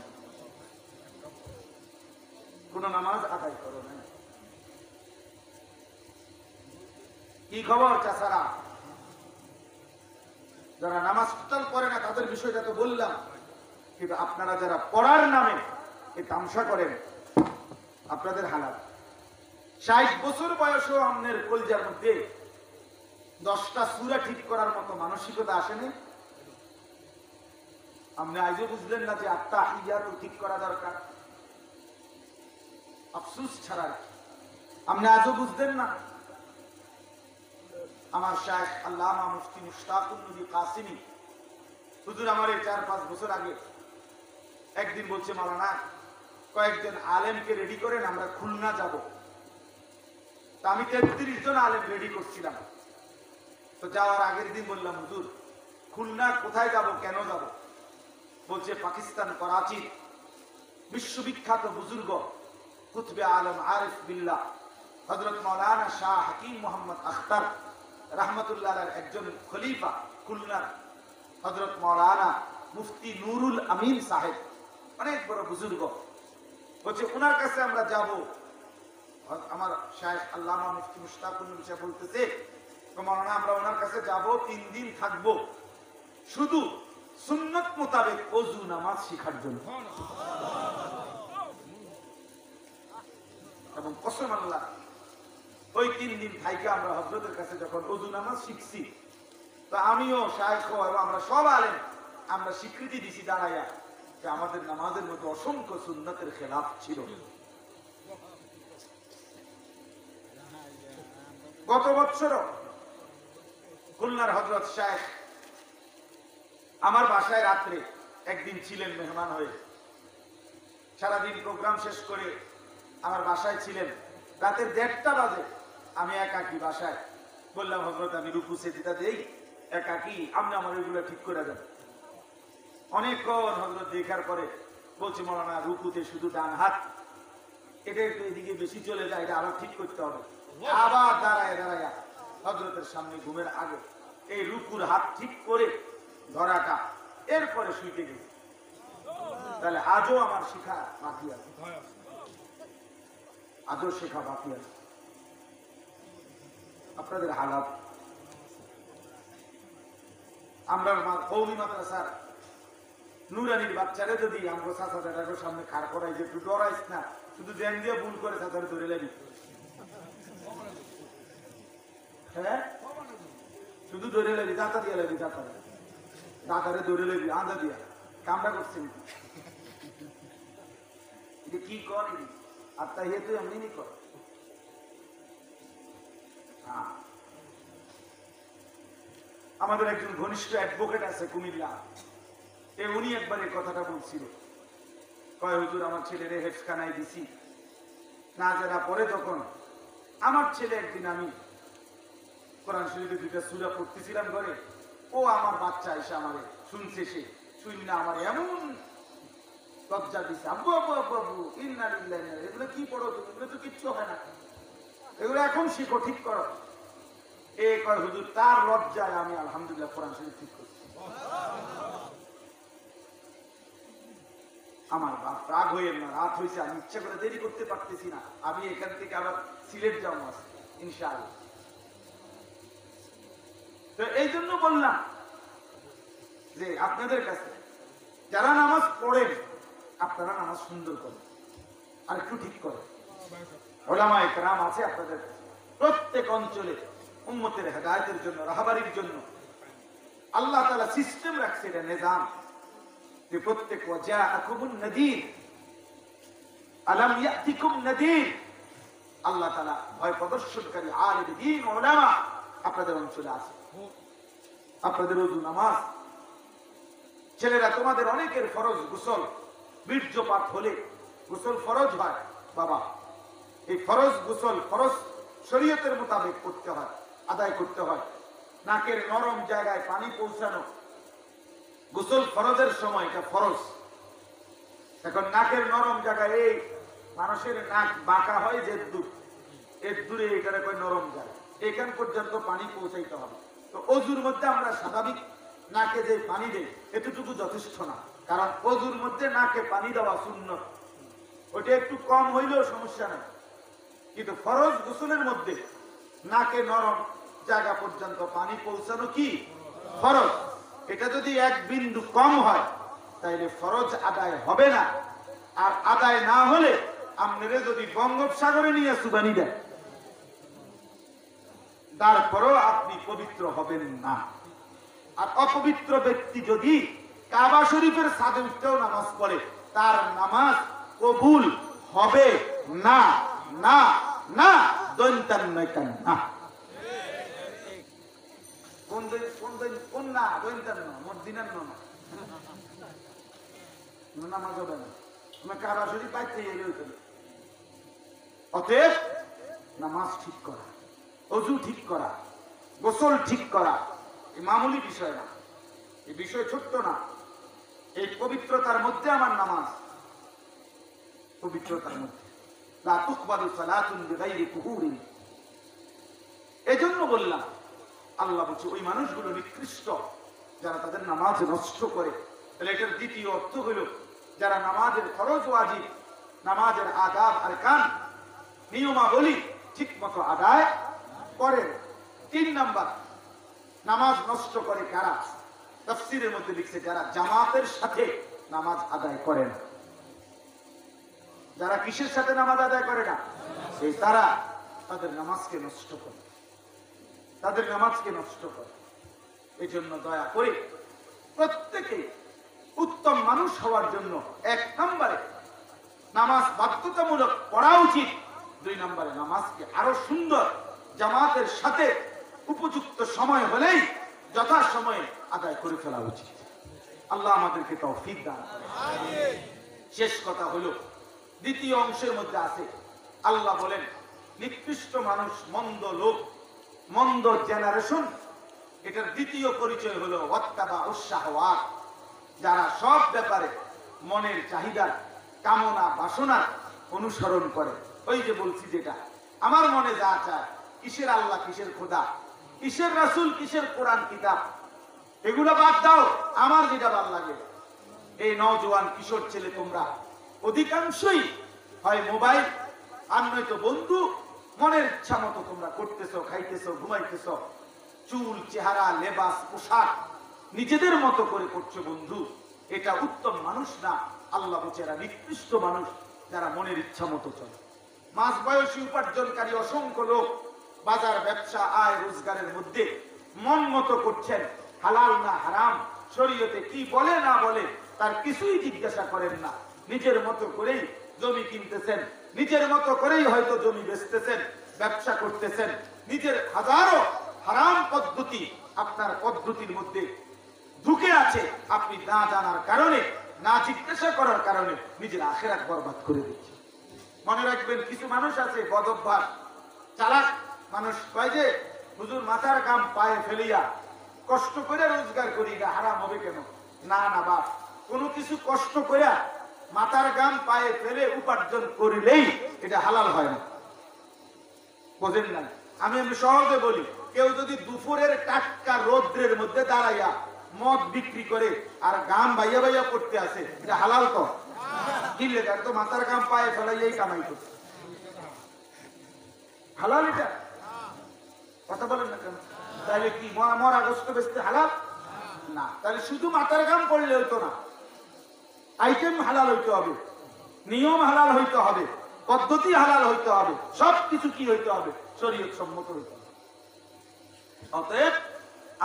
কোনো নামাজ আদায় করো নাই। কি খবর চাচারা? যারা নামাজ টোটাল পড়ে না তাদের বিষয়টা তো বললাম, কিন্তু আপনারা যারা পড়ার নামে এই তামসা করেন, আপনাদের হালাত। 60 বছর বয়সেও আপনার কলজার মধ্যে 10টা সূরা ঠিক করার মতো মানসিকতা আসেনি। আপনি আজও বুঝলেন না যে আত্তাহিয়াতু ঠিক করা দরকার। আফসোস ছাড়া আপনি আজও বুঝলেন না। আমার শায়েখ আল্লামা মুফতি মুশতাকুন নবী কাসিমি হুজুর আমার 4-5 বছর আগে একদিন বলছে মাওলানা কয়েকজন আলেমকে রেডি করেন, আমরা খুলনা যাব। তা আমি 33 জন আলেম রেডি করছিলাম। তো যাওয়ার আগের দিন বললাম হুজুর খুলনা কোথায় যাব, কেন যাব? বলছে পাকিস্তান করাচি বিশ্ববিখ্যাত বুজুর্গ কুতবে আলম আরিফ বিল্লাহ হযরত মাওলানা শাহ হাকিম মোহাম্মদ আখতার রাহমাতুল্লাহ একজন খলিফা, খুলনার হযরত মাওলানা মুফতি নুরুল আমিন সাহেব, অনেক বড় বুজুর্গ। বলছে ওনার কাছে আমরা যাব। আমার শায়েখ আল্লামা মুফতি মুশতাকুল নবী সাহেব বলতেছে মাওলানা আমরা ওনার কাছে যাব, 3 দিন থাকবো, শুধু সুন্নত মোতাবেক ওযু নামাজ শেখার জন্য। এবং কসম আল্লাহ ওই 3 দিন থাইকে আমরা হযরতের কাছে যখন ওযু নামাজ শিখছি, তো আমিও শায়েখ এবং আমরা সব আলেম আমরা স্বীকৃতি দিছি দাঁড়াইয়া যে আমাদের নামাজের মধ্যে অসংখ্য সুন্নতের খেলাফ ছিল। গত বছরও খুলনার হযরত শায়েখ আমার বাসায় রাত্রে একদিন ছিলেন মেহমান হয়ে। সারাদিন প্রোগ্রাম শেষ করে আমার বাসায় ছিলেন। রাতের 1:30 বাজে আমি একাকি বাসায় বললাম হযরত আমি রুকু সেজদা দেই, একাকি আপনি আমার এগুলো ঠিক করে দেন। অনেকক্ষণ হযরত দেখার পরে বলছি মাওলানা রুকুতে শুধু ডান হাত, এটা একটু এদিকে বেশি চলে যায়, এটা আবার ঠিক করতে হবে। আবার দাঁড়ায় দাঁড়ায় হযরতের সামনে ঘুমের আগে এই রুকুর হাত ঠিক করে ধরাটা, এরপরে শুইতে গেছি। তাহলে আজও আমার শিখা বাকি আছে, আজও শেখা বাকি আছে। আপনাদের হালাত আমরা কওমি মাদ্রাসার নুরানির বাচ্চারা যদি আমরা চাচাদের সামনে খাড় করাই যে একটু ডরাইস না, শুধু জ্যান দিয়ে ভুল করে চাচারে ধরে লাগি, হ্যাঁ শুধু ধরে লাগি, দাঁতা দিয়ে লাগি, দাঁতারে ধরে লাগি আঁধা দিয়া কামড়া করছেন কি কর আর তাই হেতু এমনি কর। আমাদের একজন ঘনিষ্ঠ অ্যাডভোকেট আছে কুমিল্লা, উনি একবার এই কথাটা বলছিল, কয় হুজুর আমার ছেলেরে হেফখানায় দিছি না যারা পরে, তখন আমার ছেলে একদিন আমি কোরআন শরীফে 2টা সূরা পড়তেছিলাম ঘরে, ও আমার বাচ্চা এসে আমারে শুনছে, সে শুনি না আমার এমন লজ্জা দিছে, আব্বু আব্বু আব্বু আব্বু ইন্না লিল্লাহি এগুলো কি পড়ো তুমি, এগুলো তো কিচ্ছু হয় না, এগুলো এখন শিখো, ঠিক করো। কয় হুজুর তার লজ্জায় আমি আলহামদুলিল্লাহ কোরআন শরীফ ঠিক করছি। আমার বাপ রাগ হয়ে না, রাত হয়েছে, আমি ইচ্ছা করে দেরি করতে পারতেছি না, আমি এখান থেকে আবার সিলেট যাবো আছে ইনশাআল্লাহ। তো এই জন্য বললাম যে আপনাদের কাছে যারা নামাজ পড়েন আপনারা নামাজ সুন্দর করেন আর একটু ঠিক করেন। ওলামায়ে কেরাম আছে আপনাদের প্রত্যেক অঞ্চলে উম্মতের হেদায়েতের জন্য, রাহবারির জন্য আল্লাহ তাআলা সিস্টেম রাখছে, এটা নিজাম যে প্রত্যেক ওয়াজাআকুমুন নাযীর আলাম ইয়াতিকুম নাযীর, আল্লাহ তাআলা ভয় প্রদর্শনকারী আলেম দ্বীন উলামা আপনাদের অঞ্চলে আছে। আপনাদের ওযু নামাজ, ছেলেরা তোমাদের অনেকের ফরজ গোসল, বীর্যপাত হলে গোসল ফরজ হয় বাবা, এই ফরজ গোসল ফরজ শরীয়তের মোতাবেক করতে হয়, আদায় করতে হয়। নাকের নরম জায়গায় পানি পৌঁছানো গোসল ফরজের সময়, এটা ফরজ। এখন নাকের নরম জায়গায়, এই মানুষের নাক বাঁকা হয় যে দূর, এর দূরে এখানে কয় নরম জায়গা, এখান পর্যন্ত পানি পৌঁছাইতে হবে। তো অজুর মধ্যে আমরা স্বাভাবিক নাকে যে পানি দেই এতটুকু যথেষ্ট না, কারণ অজুর মধ্যে নাকে পানি দেওয়া সুন্নত, ওটা একটু কম হইলেও সমস্যা নেই। কিন্তু ফরজ গোসলের মধ্যে নাকে নরম জায়গা পর্যন্ত পানি পৌঁছানো কি ফরজ। এটা যদি 1 বিন্দু কম হয় তাইলে ফরজ আদায় হবে না। আর আদায় না হলে আপনারা যদি বঙ্গোপসাগরে নিয়ে সুবানি দেন তারপরেও আপনি পবিত্র হবেন না। আর অপবিত্র ব্যক্তি যদি কাবা শরীফের ছাদে উঠতেও নামাজ পড়ে তার নামাজ কবুল হবে না, না না, দৈন্তান নয়তান না। কোন না দৈন্তান না, মদিনার না। নামাজ হবে না, তোমার কাবা শরীফ পাইতে এলে হইতে। অতএব নামাজ ঠিক করা, অজু ঠিক করা, গোসল ঠিক করা এই মামুলি বিষয় না, এই বিষয় ছোট্ট না। এই পবিত্রতার মধ্যে আমার নামাজ, পবিত্রতার মধ্যে লা তুকবালু সালাতুন বিগাইরি কুহুরিন। এজন্য বললাম, আল্লাহ বলছে ওই মানুষগুলো নিকৃষ্ট যারা তাদের নামাজ নষ্ট করে। তাহলে এটার দ্বিতীয় অর্থ হলো যারা নামাজের ফরজ ওয়াজিব, নামাজের আদাব আর কান নিয়মাবলী ঠিক মতো আদায় করে। 3 নাম্বার, নামাজ নষ্ট করে কারা? তাফসীরের মধ্যে লিখছে যারা জামাতের সাথে নামাজ আদায় করে না। যারা কিসের সাথে নামাজ আদায় করে না, সেই তারা তাদের নামাজকে নষ্ট করে, তাদের নামাজকে নষ্ট করে। এই জন্য দয়া করে প্রত্যেকে উত্তম মানুষ হওয়ার জন্য 1 নম্বরে নামাজ বাধ্যতামূলক পড়া উচিত। 2 নম্বরে নামাজকে আরো সুন্দর জামাতের সাথে উপযুক্ত সময় হলেই যথাসময়ে আদায় করে ফেলা উচিত। আল্লাহ আমাদেরকে তৌফিক দান করেন। শেষ কথা হলো, দ্বিতীয় অংশের মধ্যে আছে আল্লাহ বলেন নিকৃষ্ট মানুষ, মন্দ লোক, মন্দ জেনারেশন, এটার দ্বিতীয় পরিচয় হলো ওয়াত্তাবা উশ-শাহওয়াত, যারা সব ব্যাপারে মনের চাহিদা, কামনা, বাসনার অনুসরণ করে। ওই যে বলছি, যেটা আমার মনে যা চায়, কিসের আল্লাহ, কিসের খোদা, কিসের রাসূল, কিসের কোরআন কিতাব, এগুলো বাদ দাও, আমার যেটা ভালো লাগে। এই নওজোয়ান কিশোর ছেলে তোমরা অধিকাংশই হয় মোবাইল আর নয়তো বন্ধু, মনের ইচ্ছা মতো তোমরা করতেছো, খাইতেছো, ঘুমাইতেছো, চুল, চেহারা, লেবাস, পোশাক নিজেদের মতো করে করছো। বন্ধু, এটা উত্তম মানুষ না। আল্লাহ বলছে এরা নিকৃষ্ট মানুষ যারা মনের ইচ্ছা মতো চলে। মাঝ বয়সী উপার্জনকারী অসংখ্য লোক বাজার, ব্যবসা, আয় রোজগারের মধ্যে মন মতো করছেন, হালাল না হারাম, শরীয়তে কি বলে না বলে তার কিছুই জিজ্ঞাসা করেন না। নিজের মতো করেই জমি কিনতেছেন, নিজের মতো করেই হয়তো জমি বেচতেছেন, ব্যবসা করতেছেন। নিজের হাজারো হারাম পদ্ধতি আপনার পদ্ধতির মধ্যে ঢুকে আছে, আপনি না জানার কারণে, না জিজ্ঞাসা করার কারণে নিজের আখিরাত বরবাদ করে দিচ্ছেন। মনে রাখবেন, কিছু মানুষ আছে বদ অভ্যাস, চালাক মানুষ, কয় যে হুজুর মাথার কাম পায়ে ফেলিয়া কষ্ট করে রোজগার করি, এটা হারাম হবে কেন? না না বাপ, কোনো কিছু কষ্ট করে মাথার গাম পায়ে ফেলে উপার্জন করিলেই এটা হালাল হয় না। বোঝেন না? আমি সহজে বলি, কেউ যদি দুপুরের টাটকা রৌদ্রের মধ্যে দাঁড়াইয়া মদ বিক্রি করে আর গাম বাইয়া বাইয়া করতে আসে, এটা হালাল তো? কি লেখা তো মাথার গাম পায়ে ফেলাইয়াই কামাই করছে, হালাল এটা? কথা বলেন না কেন? তাহলে কি মরা গোস্ত বেচতে হালাল না? তাহলে শুধু মাথার গাম পড়লে হইতো না, আইটেম হালাল হইতে হবে, নিয়ম হালাল হইতে হবে, পদ্ধতি হালাল হইতে হবে, সবকিছু কি হইতে হবে? শরীয়ত সম্মত হইতে হবে। অতএব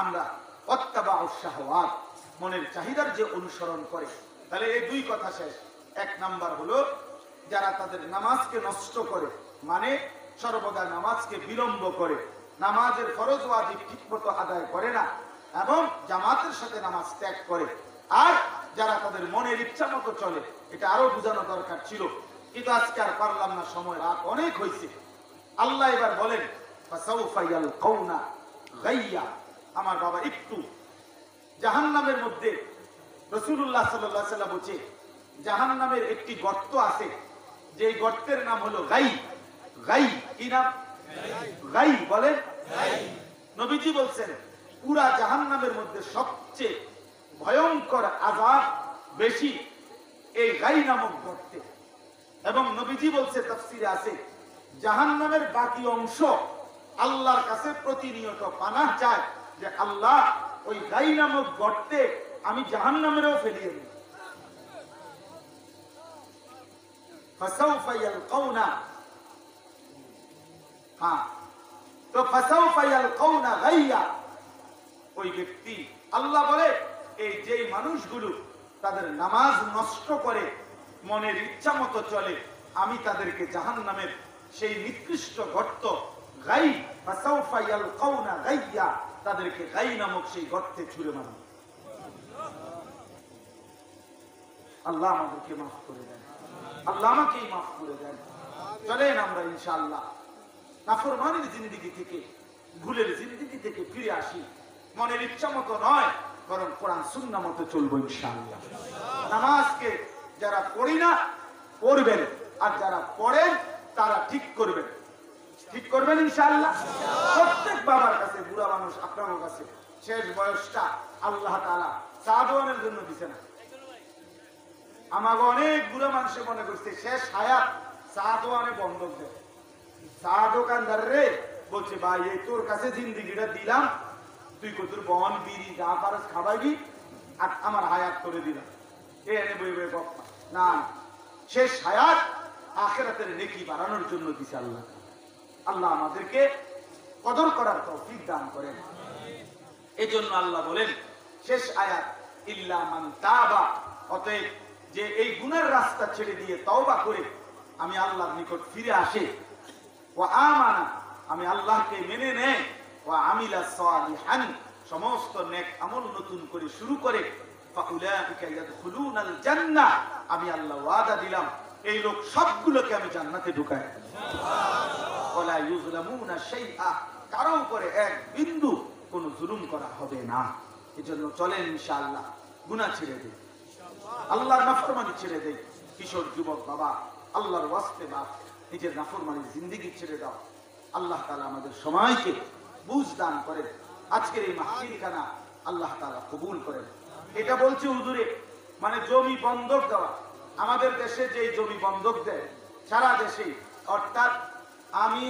আমরা ওয়াত্তাবা উশ-শাহওয়াত, মনের চাহিদার যে অনুসরণ করে। তাহলে এই 2 কথা শেষ। 1 নাম্বার হলো যারা তাদের নামাজকে নষ্ট করে, মানে সর্বদা নামাজকে বিলম্ব করে, নামাজের ফরজ ওয়াজিব ঠিকমতো আদায় করে না এবং জামাতের সাথে নামাজ ত্যাগ করে। আর যারা তাদের মনের ইচ্ছা মতো চলে, এটা আরো বোঝানো দরকার ছিল, কিন্তু আজকে আর পারলাম না, সময় রাত অনেক হয়েছে। আল্লাহ এবার বলেন ফাসাউফা ইয়ালকাউনা গাইয়া। আমার বাবা, একটু জাহান্নামের মধ্যে রাসূলুল্লাহ সাল্লাল্লাহু আলাইহি ওয়াসাল্লাম বলেছে জাহান্নামের একটি গর্ত আছে, যে গর্তের নাম হলো গাই। গাই কি নাম? গাই বলেন। নবীজি বলছেন পুরা জাহান্নামের মধ্যে সবচেয়ে ভয়ঙ্কর আযাব বেশি এই গাই নামক গর্তে। এবং নবীজি বলছে, তাফসীরে আছে, জাহান্নামের বাকি অংশ আল্লাহর কাছে প্রতিনিয়ত পানাহ চায় যে আল্লাহ ওই গাই নামক গর্তে আমি জাহান্নামেরও ফেলিয়ে দিই। ফাসাউফা ইয়ালকাউনা, হ্যাঁ, তো ফাসাউফা ইয়ালকাউনা গাইয়া, ওই ব্যক্তি, আল্লাহ বলে এই যেই মানুষগুলো তাদের নামাজ নষ্ট করে, মনের ইচ্ছা মতো চলে, আমি তাদেরকে জাহান্নামের সেই নিকৃষ্ট গর্ত গাই, ফাসাউফা ইয়ালকাউনা গাইয়া, তাদেরকে গাই নামক সেই গর্তে ছুঁড়ে মারব। আল্লাহ আমাদেরকে মাফ করে দেন, আল্লাহ আমাকেই মাফ করে দেন। চলেন আমরা ইনশাআল্লাহ নাফরমানির জিন্দেগি থেকে, ভুলের জিন্দেগি থেকে ফিরে আসি। মনের ইচ্ছা মতো নয়, বরং কোরআন সুন্নাহ মতো চলবো ইনশাআল্লাহ। নামাজকে যারা পড়ি না পড়বেন, আর যারা পড়েন তারা ঠিক করবেন, ঠিক করবেন ইনশাআল্লাহ। প্রত্যেক বাবার কাছে, বুড়া মানুষ আপনার কাছে শেষ বয়সটা আল্লাহ তাআলা সাদওয়ানের জন্য দিছে না। আমাকে অনেক বুড়া মানুষে মনে করছে শেষ হায়াত সাদওয়ানে বন্ধক দেয়। চা দোকানদার রে বলছে, ভাই এই তোর কাছে জিন্দিগিটা দিলাম, তুই কতুর বন বিড়ি যা পারস খাবাইবি, আর আমার হায়াত করে দিলাম। এ এনে বই বই বক্তা না, শেষ হায়াত আখিরাতের নেকি বাড়ানোর জন্য দিছে আল্লাহ। আল্লাহ আমাদেরকে কদর করার তৌফিক দান করেন। এই জন্য আল্লাহ বলেন শেষ আয়াত, ইল্লা মান তাবা, অতএব যে এই গুনার রাস্তা ছেড়ে দিয়ে তওবা করে আমি আল্লাহর নিকট ফিরে আসে, ওয়া আমানা, আমি আল্লাহকে মেনে নেয়, ওয়া আমিলা সালিহান, সমস্ত নেক আমল নতুন করে শুরু করে, ফাউলাইকা ইয়াদখুলুনাল জান্নাহ, আমি আল্লাহ ওয়াদা দিলাম এই লোক সবগুলোকে আমি জান্নাতে ঢুকাই দেব। ওয়ালা ইউযলামুনা শাইআ, কারো উপরে এক বিন্দু কোনো জুলুম করা হবে না। এজন্য চলেন ইনশাআল্লাহ গুনাহ ছেড়ে দেই, আল্লাহর নাফরমানি ছেড়ে দেই। কিশোর যুবক বাবা, আল্লাহর ওয়াস্তে বাপ, নিজের নাফরমানির জিন্দেগি ছেড়ে দাও। আল্লাহ তাআলা আমাদের সময়কে বুঝ দান করেন। আজকের এই মাহফিলখানা আল্লাহ তাআলা কবুল করেন। এটা বলছে হুজুরে, মানে জমি বন্ধক দেওয়া। আমাদের দেশে যে জমি বন্ধক দেয় সারা দেশে, অর্থাৎ আমি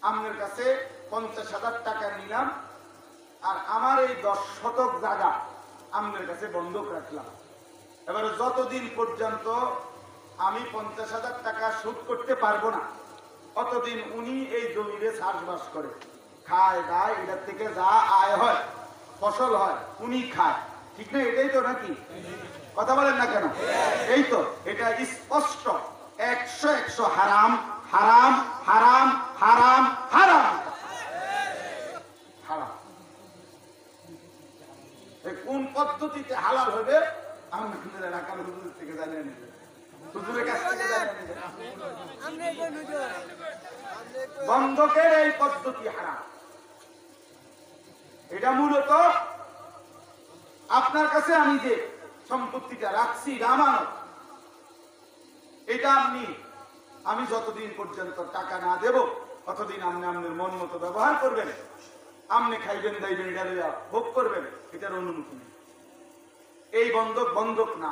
আপনার কাছে 50,000 টাকা নিলাম, আর আমার এই 10 শতক জায়গা আপনার কাছে বন্ধক রাখলাম। এবারে যতদিন পর্যন্ত আমি 50,000 টাকা শোধ করতে পারবো না, অতদিন উনি এই জমিতে চাষবাস করে, খায় দায়, এটার থেকে যা আয় হয়, ফসল হয়, উনি খায়। ঠিক না? এটাই তো নাকি? কথা বলেন না কেন? এই তো, এটা স্পষ্ট 100 হারাম, হারাম, হারাম, হারাম, হারাম, হারাম। কোন পদ্ধতিতে হালাল হবে আমি এলাকার হুজুরের থেকে জানিয়ে নিতে, হুজুরের কাছ থেকে জানিয়ে নিতে। বন্ধকের এই পদ্ধতি হারাম। এটা মূলত আপনার কাছে আমি যে সম্পত্তিটা রাখছি আমানত, এটা আমি যতদিন পর্যন্ত টাকা না দেব ততদিন আপনি আপনার মন মতো ব্যবহার করবেন, আপনি খাইবেন দাইবেন, এটা ভোগ করবেন, এটার অনুমতি নেই। এই বন্ধক না,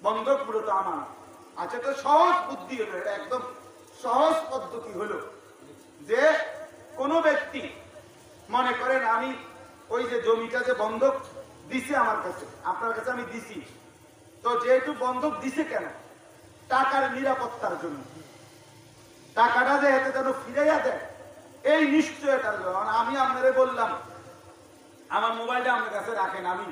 বন্ধক মূলত আমানত। আচ্ছা, তো সহজ বুদ্ধি হলো, এটা একদম সহজ পদ্ধতি হলো যে কোনো ব্যক্তি মনে করেন আমি ওই যে জমিটা যে বন্ধক দিছে আমার কাছে, আপনার কাছে আমি দিছি, তো যেহেতু বন্ধক দিছে কেন? টাকার নিরাপত্তার জন্য, টাকাটা যে এতে যেন ফিরাইয়া দেয় এই নিশ্চয়তার জন্য। আমি আপনারে বললাম আমার মোবাইলটা আপনার কাছে রাখেন, আমি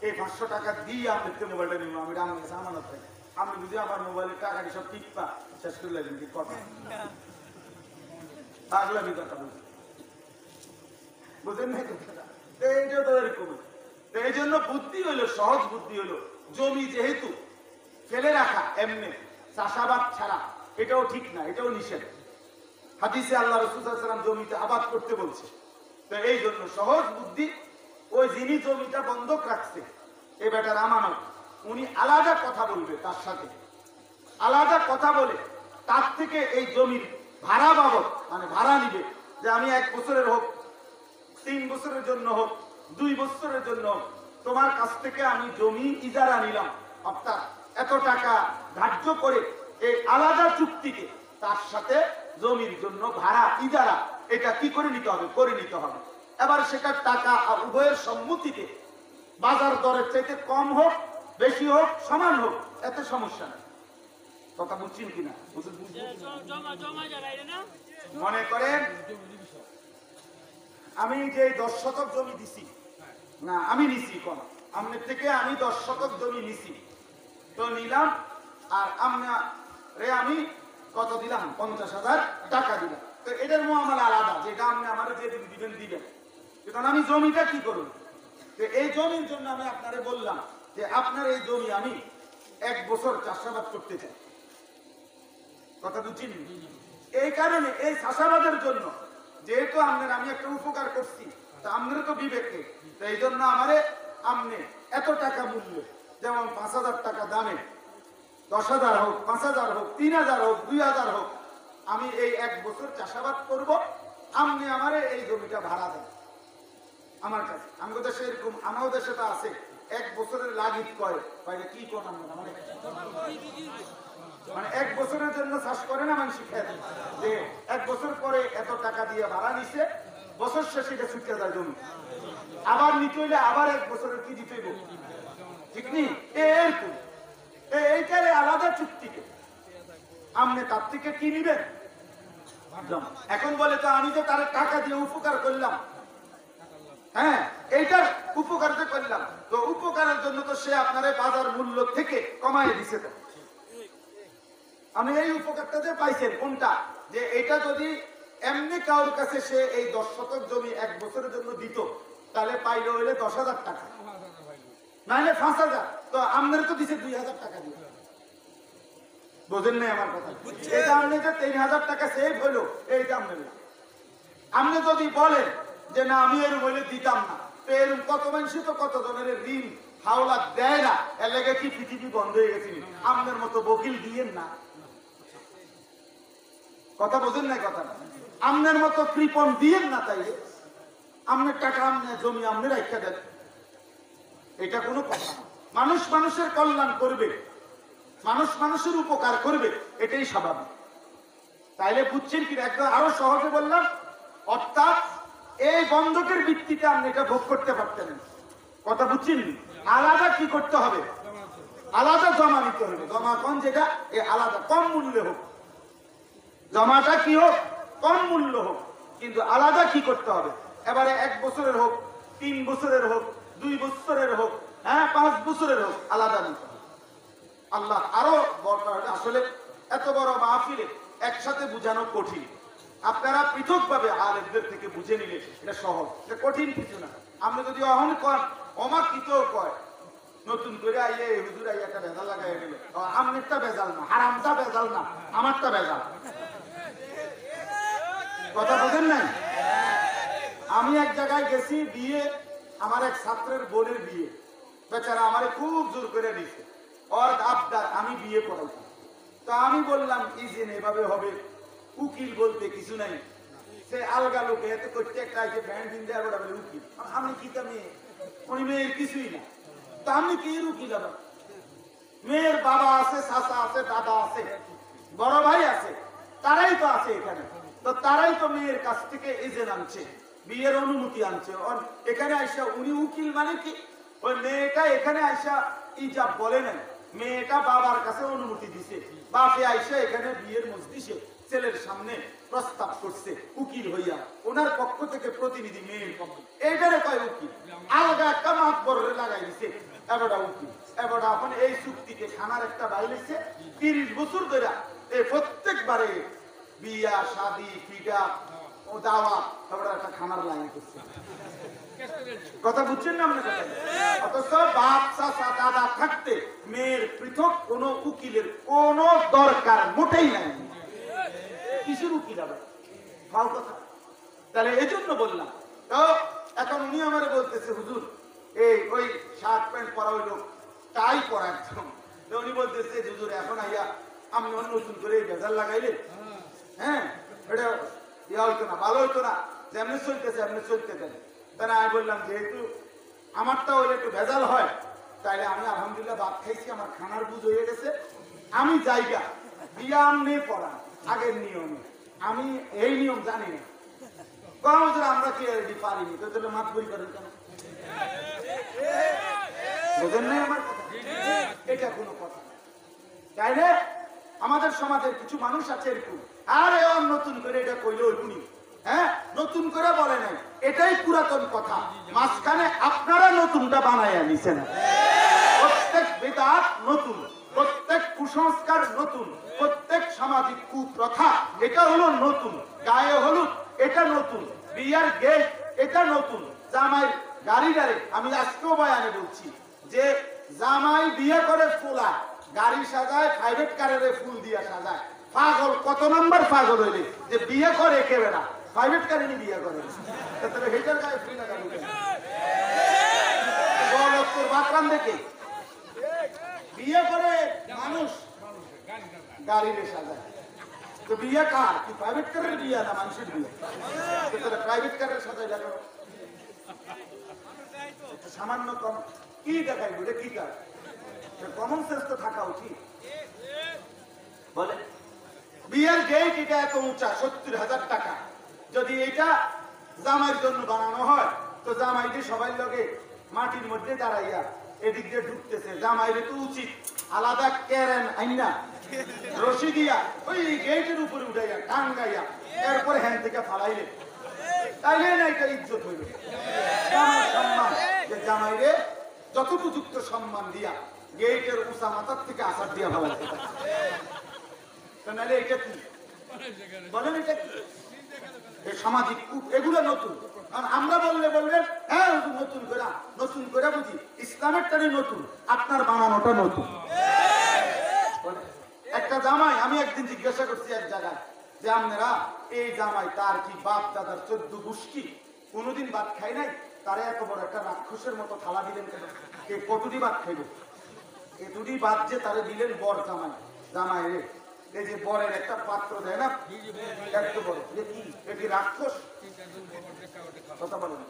এই 500 টাকা দিয়ে আপনাকে মোবাইলটা নিব, আমি আপনার কাছে আমানত রাখি। আপনি যদি আমার মোবাইলের টাকাটি সব ঠিক পা শেষ করে লাগবেন, কি কথা পাগলামি কথা বলছি, বুঝেন না কথাটা? এইটাও তো এরকম। এই জন্য বুদ্ধি হইলো, সহজ বুদ্ধি হইলো, জমি যেহেতু ফেলে রাখা এমনি চাষাবাদ ছাড়া, এটাও ঠিক না, এটাও নিষেধ। হাদিসে আল্লাহ রাসূল সাল্লাল্লাহু আলাইহি ওয়াসাল্লাম জমিতে আবাদ করতে বলছে। তো এই জন্য সহজ বুদ্ধি, ওই যিনি জমিটা বন্ধক রাখছে এ বেটার আমানত, উনি আলাদা কথা বলবে, তার সাথে আলাদা কথা বলে তার থেকে এই জমির ভাড়া বাবদ, মানে ভাড়া নিবে, যে আমি 1 বছরের হোক, 3 বছরের জন্য হোক, 2 বছরের জন্য হোক, তোমার কাছ থেকে আমি জমি ইজারা নিলাম, অর্থাৎ এত টাকা ধার্য করে এই আলাদা চুক্তিতে তার সাথে জমির জন্য ভাড়া ইজারা, এটা কি করে নিতে হবে? করে নিতে হবে। এবার সেটার টাকা উভয়ের সম্মতিতে বাজার দরের চাইতে কম হোক, বেশি হোক, সমান হোক, এতে সমস্যা নেই। কথা বুঝছেন কিনা? মনে করেন আমি যে 10 শতক জমি দিছি, না আমি নিছি, কোন আপনার থেকে আমি 10 শতক জমি নিছি, তো নিলাম, আর আমি কত দিলাম? 50,000 টাকা দিলাম। তো এটার মুআমালা আলাদা, যেটা আপনি আমার যে দিবেন। কারণ আমি জমিটা কি করব? তো এই জমির জন্য আমি আপনারে বললাম যে আপনার এই জমি আমি 1 বছর চাষাবাদ করতে চাই। কথা বুঝছেন? এই কারণে এই চাষাবাদের জন্য যেহেতু আমি একটা উপকার করছি, তা আপনারও তো বিবেকে, তো এই জন্য আমারে আপনি এত টাকা মূল্য, যেমন 5,000 টাকা দামে, 10,000 হোক, 5,000 হোক, 3,000 হোক, 2,000 হোক, আমি এই 1 বছর চাষাবাদ করব, আপনি আমারে এই জমিটা ভাড়া দেন আমার কাছে। আমাদের দেশে এরকম, আমাদের দেশে তো আছে 1 বছরের লাগিত কয় বাইরে কি কোন মানে 1 বছরের জন্য চাষ করে না মানুষ, খেত যে 1 বছর পরে এত টাকা দিয়ে ভাড়া নিছে, বছর শেষে এটা ছুটে যায় জমি, আবার নিতে হইলে আবার 1 বছরের কি দিতে হইব, ঠিক নেই? এরকম এইটারে আলাদা চুক্তিকে আপনি তার থেকে কি নিবেন? এখন বলে তো আমি যে তার টাকা দিয়ে উপকার করলাম, হ্যাঁ এইটার উপকার যে করলাম, তো উপকারের জন্য তো সে আপনার বাজার মূল্য থেকে কমাই দিছে। তো আমি এই উপকারটা যে পাইছেন কোনটা, যে এটা যদি এমনি কারোর কাছে সে এই 10 শতক জমি 1 বছরের জন্য দিত, তাহলে পাইলে হইলে 10,000 টাকা, নাইলে 5,000, তো আপনার তো দিছে 2,000 টাকা দিয়ে। বোঝেন নাই আমার কথা? এটা আপনি যে 3,000 টাকা সেভ হলো, এইটা আপনি যদি বলেন যে না আমি এর বলে দিতাম না, তো এরকম কত মানুষ তো কত জনের ঋণ হাওলা দেয় না, এর লেগে কি পৃথিবী বন্ধ হয়ে গেছিল? আপনার মতো বকিল দিয়েন না, কথা বোঝেন নাই কথা? আপনার মতো কৃপণ দিয়েন না, তাই আপনার টাকা আপনার জমি আপনি রাখা দেন, এটা কোনো কথা না। মানুষ মানুষের কল্যাণ করবে, মানুষ মানুষের উপকার করবে, এটাই স্বাভাবিক। তাইলে বুঝছেন কি? একদম আরো সহজে বললাম, অর্থাৎ এই বন্ধকের ভিত্তিতে আপনি এটা ভোগ করতে পারতেন। কথা বুঝছেন? আলাদা কি করতে হবে? আলাদা জমা নিতে হবে। জমা কোন যেটা আলাদা, কম মূল্যে হোক, জমাটা কি হোক, কম মূল্য হোক, কিন্তু আলাদা কি করতে হবে? এবারে 1 বছরের হোক, 3 বছরের হোক, 2 বছরের হোক, হ্যাঁ 5 বছরের হোক, আলাদা নিতে হবে। আল্লাহ আরো আসলে এত বড় মাহফিলে একসাথে বুঝানো কঠিন, আপনারা পৃথক ভাবে আলেমদের থেকে বুঝে নিলে এটা সহজ, এটা কঠিন কিছু না। আমরা যদি অমাকৃত কয় নতুন করে আইয়ে হুজুর আইয়া একটা ভেজাল লাগাই দিল, আমনেরটা ভেজাল না, হারামটা ভেজাল না, আমারটা ভেজাল। কথা বলেন নাই? আমি এক জায়গায় গেছি বিয়ে, আমার এক ছাত্রের বোনের বিয়ে, বেচারা আমারে খুব জোর করে দিছে, ওর আবদার আমি বিয়ে পড়াইতাম। তো আমি বললাম ইজেন এভাবে হবে, উকিল বলতে কিছু নাই, সে আলগা লোকে এত করতে একটা আছে ব্যান্ড কিনতে বলে উকিল, আমি কি তা মেয়ে, উনি মেয়ের কিছুই না, তা আমি কি উকিল আবার? মেয়ের বাবা আছে, চাচা আছে, দাদা আছে, বড় ভাই আছে, তারাই তো আছে এখানে, তো তারাই তো মেয়ের কাছ থেকে এজেন্ট আনছে, বিয়ের অনুমতি আনছে। এখানে আইসা উনি উকিল মানে কি, ওই মেয়েটা এখানে আইসা ইজাব বলে নাই, মেয়েটা বাবার কাছে অনুমতি দিছে, বাপে আইসা এখানে বিয়ের মজলিসে ছেলের সামনে প্রস্তাব করছে উকিল হইয়া, ওনার পক্ষ থেকে প্রতিনিধি মেয়ের পক্ষ, এইটারে কয় উকিল। আলগা একটা মাতবরে লাগাই দিছে এবারটা উকিল। এবারটা এখন এই চুক্তিকে খানার একটা বাইরেছে 30 বছর ধরে, এই প্রত্যেকবারে বিয়া শাদি ফিডা ও দাওয়া তারপরে একটা খানার লাইন করছে। কথা বুঝছেন না আপনি? অথচ বাপ চাচা দাদা থাকতে মেয়ের পৃথক কোন উকিলের কোন দরকার মোটেই নাই। কিসের উকিল আবার ভালো কথা? তাহলে এই জন্য বললাম। তো এখন উনি আমার বলতেছে হুজুর এই ওই শার্ট প্যান্ট পরা হইলো, টাই পরা একদম, উনি বলতেছে হুজুর এখন আইয়া আমি নতুন করে ভেজাল লাগাইলে, হ্যাঁ এটা ইয়া হইতো না, ভালো হইতো না, যেমনি চলতেছে এমনি চলতে দেন। তাই আমি বললাম যেহেতু আমারটা হইলে একটু ভেজাল হয়, তাইলে আমি আলহামদুলিল্লাহ ভাত খাইছি, আমার খানার বুঝ হয়ে গেছে, আমি জায়গা বিয়াম নিয়ে পড়া আগের নিয়মে, আমি এই নিয়ম জানি না, কম আমরা কি রেডি পারিনি, তো তাহলে মাত বই করেন কেন? বোঝেন নাই আমার কথা? এটা কোনো কথা তাইলে আমাদের সমাজের কিছু মানুষ আছে এরকম, আর নতুন করে এটা কইলে ওইগুনি, হ্যাঁ নতুন করে বলে নাই, এটাই পুরাতন কথা, মাঝখানে আপনারা নতুনটা বানাইয়া নিছেন। প্রত্যেক বিদআত নতুন, প্রত্যেক কুসংস্কার নতুন, প্রত্যেক সামাজিক কুপ্রথা এটা হলো নতুন, গায়ে হলুদ এটা নতুন, বিয়ার গেট এটা নতুন, জামাইয়ের গাড়ি গাড়ি। আমি আজকেও বয়ানে বলছি যে জামাই বিয়ে করে ফুলা গাড়ি সাজায়, প্রাইভেট কারের ফুল দিয়ে সাজায়। পাগল কত নাম্বার পাগল হইলে যে বিয়ে করে একেবারে প্রাইভেট কারে নিয়ে বিয়ে করে, তাহলে হেটার গায়ে ফুল লাগাবো কেন? তোর বাকরাম দেখে বিয়ে করে মানুষ গাড়ি সাজায়। তো বিয়ে কার? কি প্রাইভেট কারের বিয়ে না মানুষের বিয়ে? তাহলে প্রাইভেট কারের সাজাই লাগাবো সামান্য কম কি দেখাই বলে কি কাজ? কমন সেন্স তো থাকা উচিত। বলে বিয়ের গেট এটা এত উঁচা 70,000 টাকা, যদি এটা জামাইয়ের জন্য বানানো হয় তো জামাইটি সবাই লগে মাটির মধ্যে দাঁড়াইয়া এদিক দিয়ে ঢুকতেছে, জামাইরে তো উচিত আলাদা কেরেন আইনা রশি দিয়া ওই গেটের উপরে উঠাইয়া টাঙ্গাইয়া এরপরে হ্যান থেকে ফালাইলে, তাইলে না এটা ইজ্জত হইবে। সম্মান যে জামাইরে যথোপযুক্ত সম্মান দিয়া গেটের উঁচা মাথার থেকে আসার দিয়া ফালাইতে পারে। নাহলে এটা কি বলেন? এটা কি সামাজিক কূপ? এগুলো নতুন। আর আমরা বললে বলবেন হ্যাঁ নতুন করে বুঝি ইসলামের টানে নতুন, আপনার বানানোটা নতুন। একটা জামাই আমি একদিন জিজ্ঞাসা করছি এক জায়গায় যে আপনারা এই জামাই তার কি বাপ দাদার 14 গোষ্ঠী কোনোদিন ভাত খাই নাই, তারা এত বড় একটা রাক্ষসের মতো থালা দিলেন কেন? কে কতটি ভাত খাইব? এতটি ভাত যে তারা দিলেন বর জামাই রে, এই যে বরের একটা পাত্র দেয় না এত বড়, যে কি এটি রাক্ষস? কথা বলেন।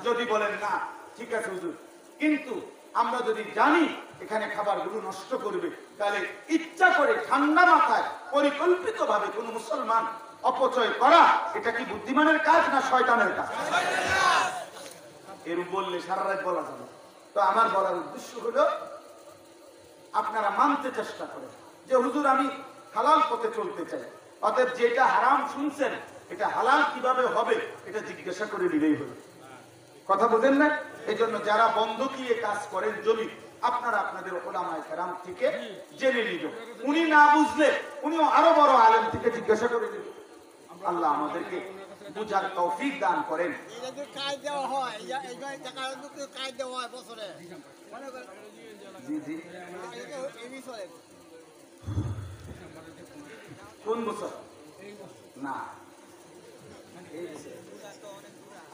যদি বলেন না ঠিক আছে হুজুর, কিন্তু আমরা যদি জানি এখানে খাবারগুলো নষ্ট করবে, তাহলে ইচ্ছা করে ঠান্ডা মাথায় পরিকল্পিত ভাবে কোন মুসলমান অপচয় করা এটা কি বুদ্ধিমানের কাজ না শয়তানের কাজ? এর বললে সারা রাত বলা যাবে। তো আমার বলার উদ্দেশ্য হলো আপনারা মানতে চেষ্টা করেন যে হুজুর আমি হালাল পথে চলতে চাই, অতএব যেটা হারাম শুনছেন এটা হালাল কিভাবে হবে এটা জিজ্ঞাসা করে নিলেই হলো। কথা বোঝেন না? এই জন্য যারা বন্ধকিয়ে কাজ করেন জমি, আপনারা আপনাদের ওলামায়ে কেরাম থেকে জেনে নিন। উনি না বুঝলে উনি আরো বড় আলেম থেকে জিজ্ঞাসা করে নেবেন। আল্লাহ আমাদেরকে বুঝার তৌফিক দান করেন। জি জি। কোন বছর? না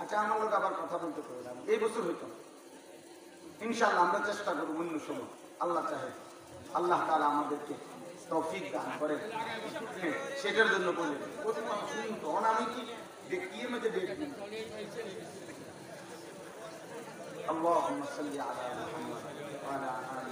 আচ্ছা আমার লোক আবার কথা বলতে পারলাম এই বছর হইতো। ইনশাআল্লাহ আমরা চেষ্টা করব অন্য সময়, আল্লাহ চাহে। আল্লাহ তাআলা আমাদেরকে তৌফিক দান করেন, সেটার জন্য বললেন আমি কি দেখিয়ে মধ্যে দেখবি। আল্লাহুম্মা সাল্লি আলা মুহাম্মাদ ওয়া আলা আলি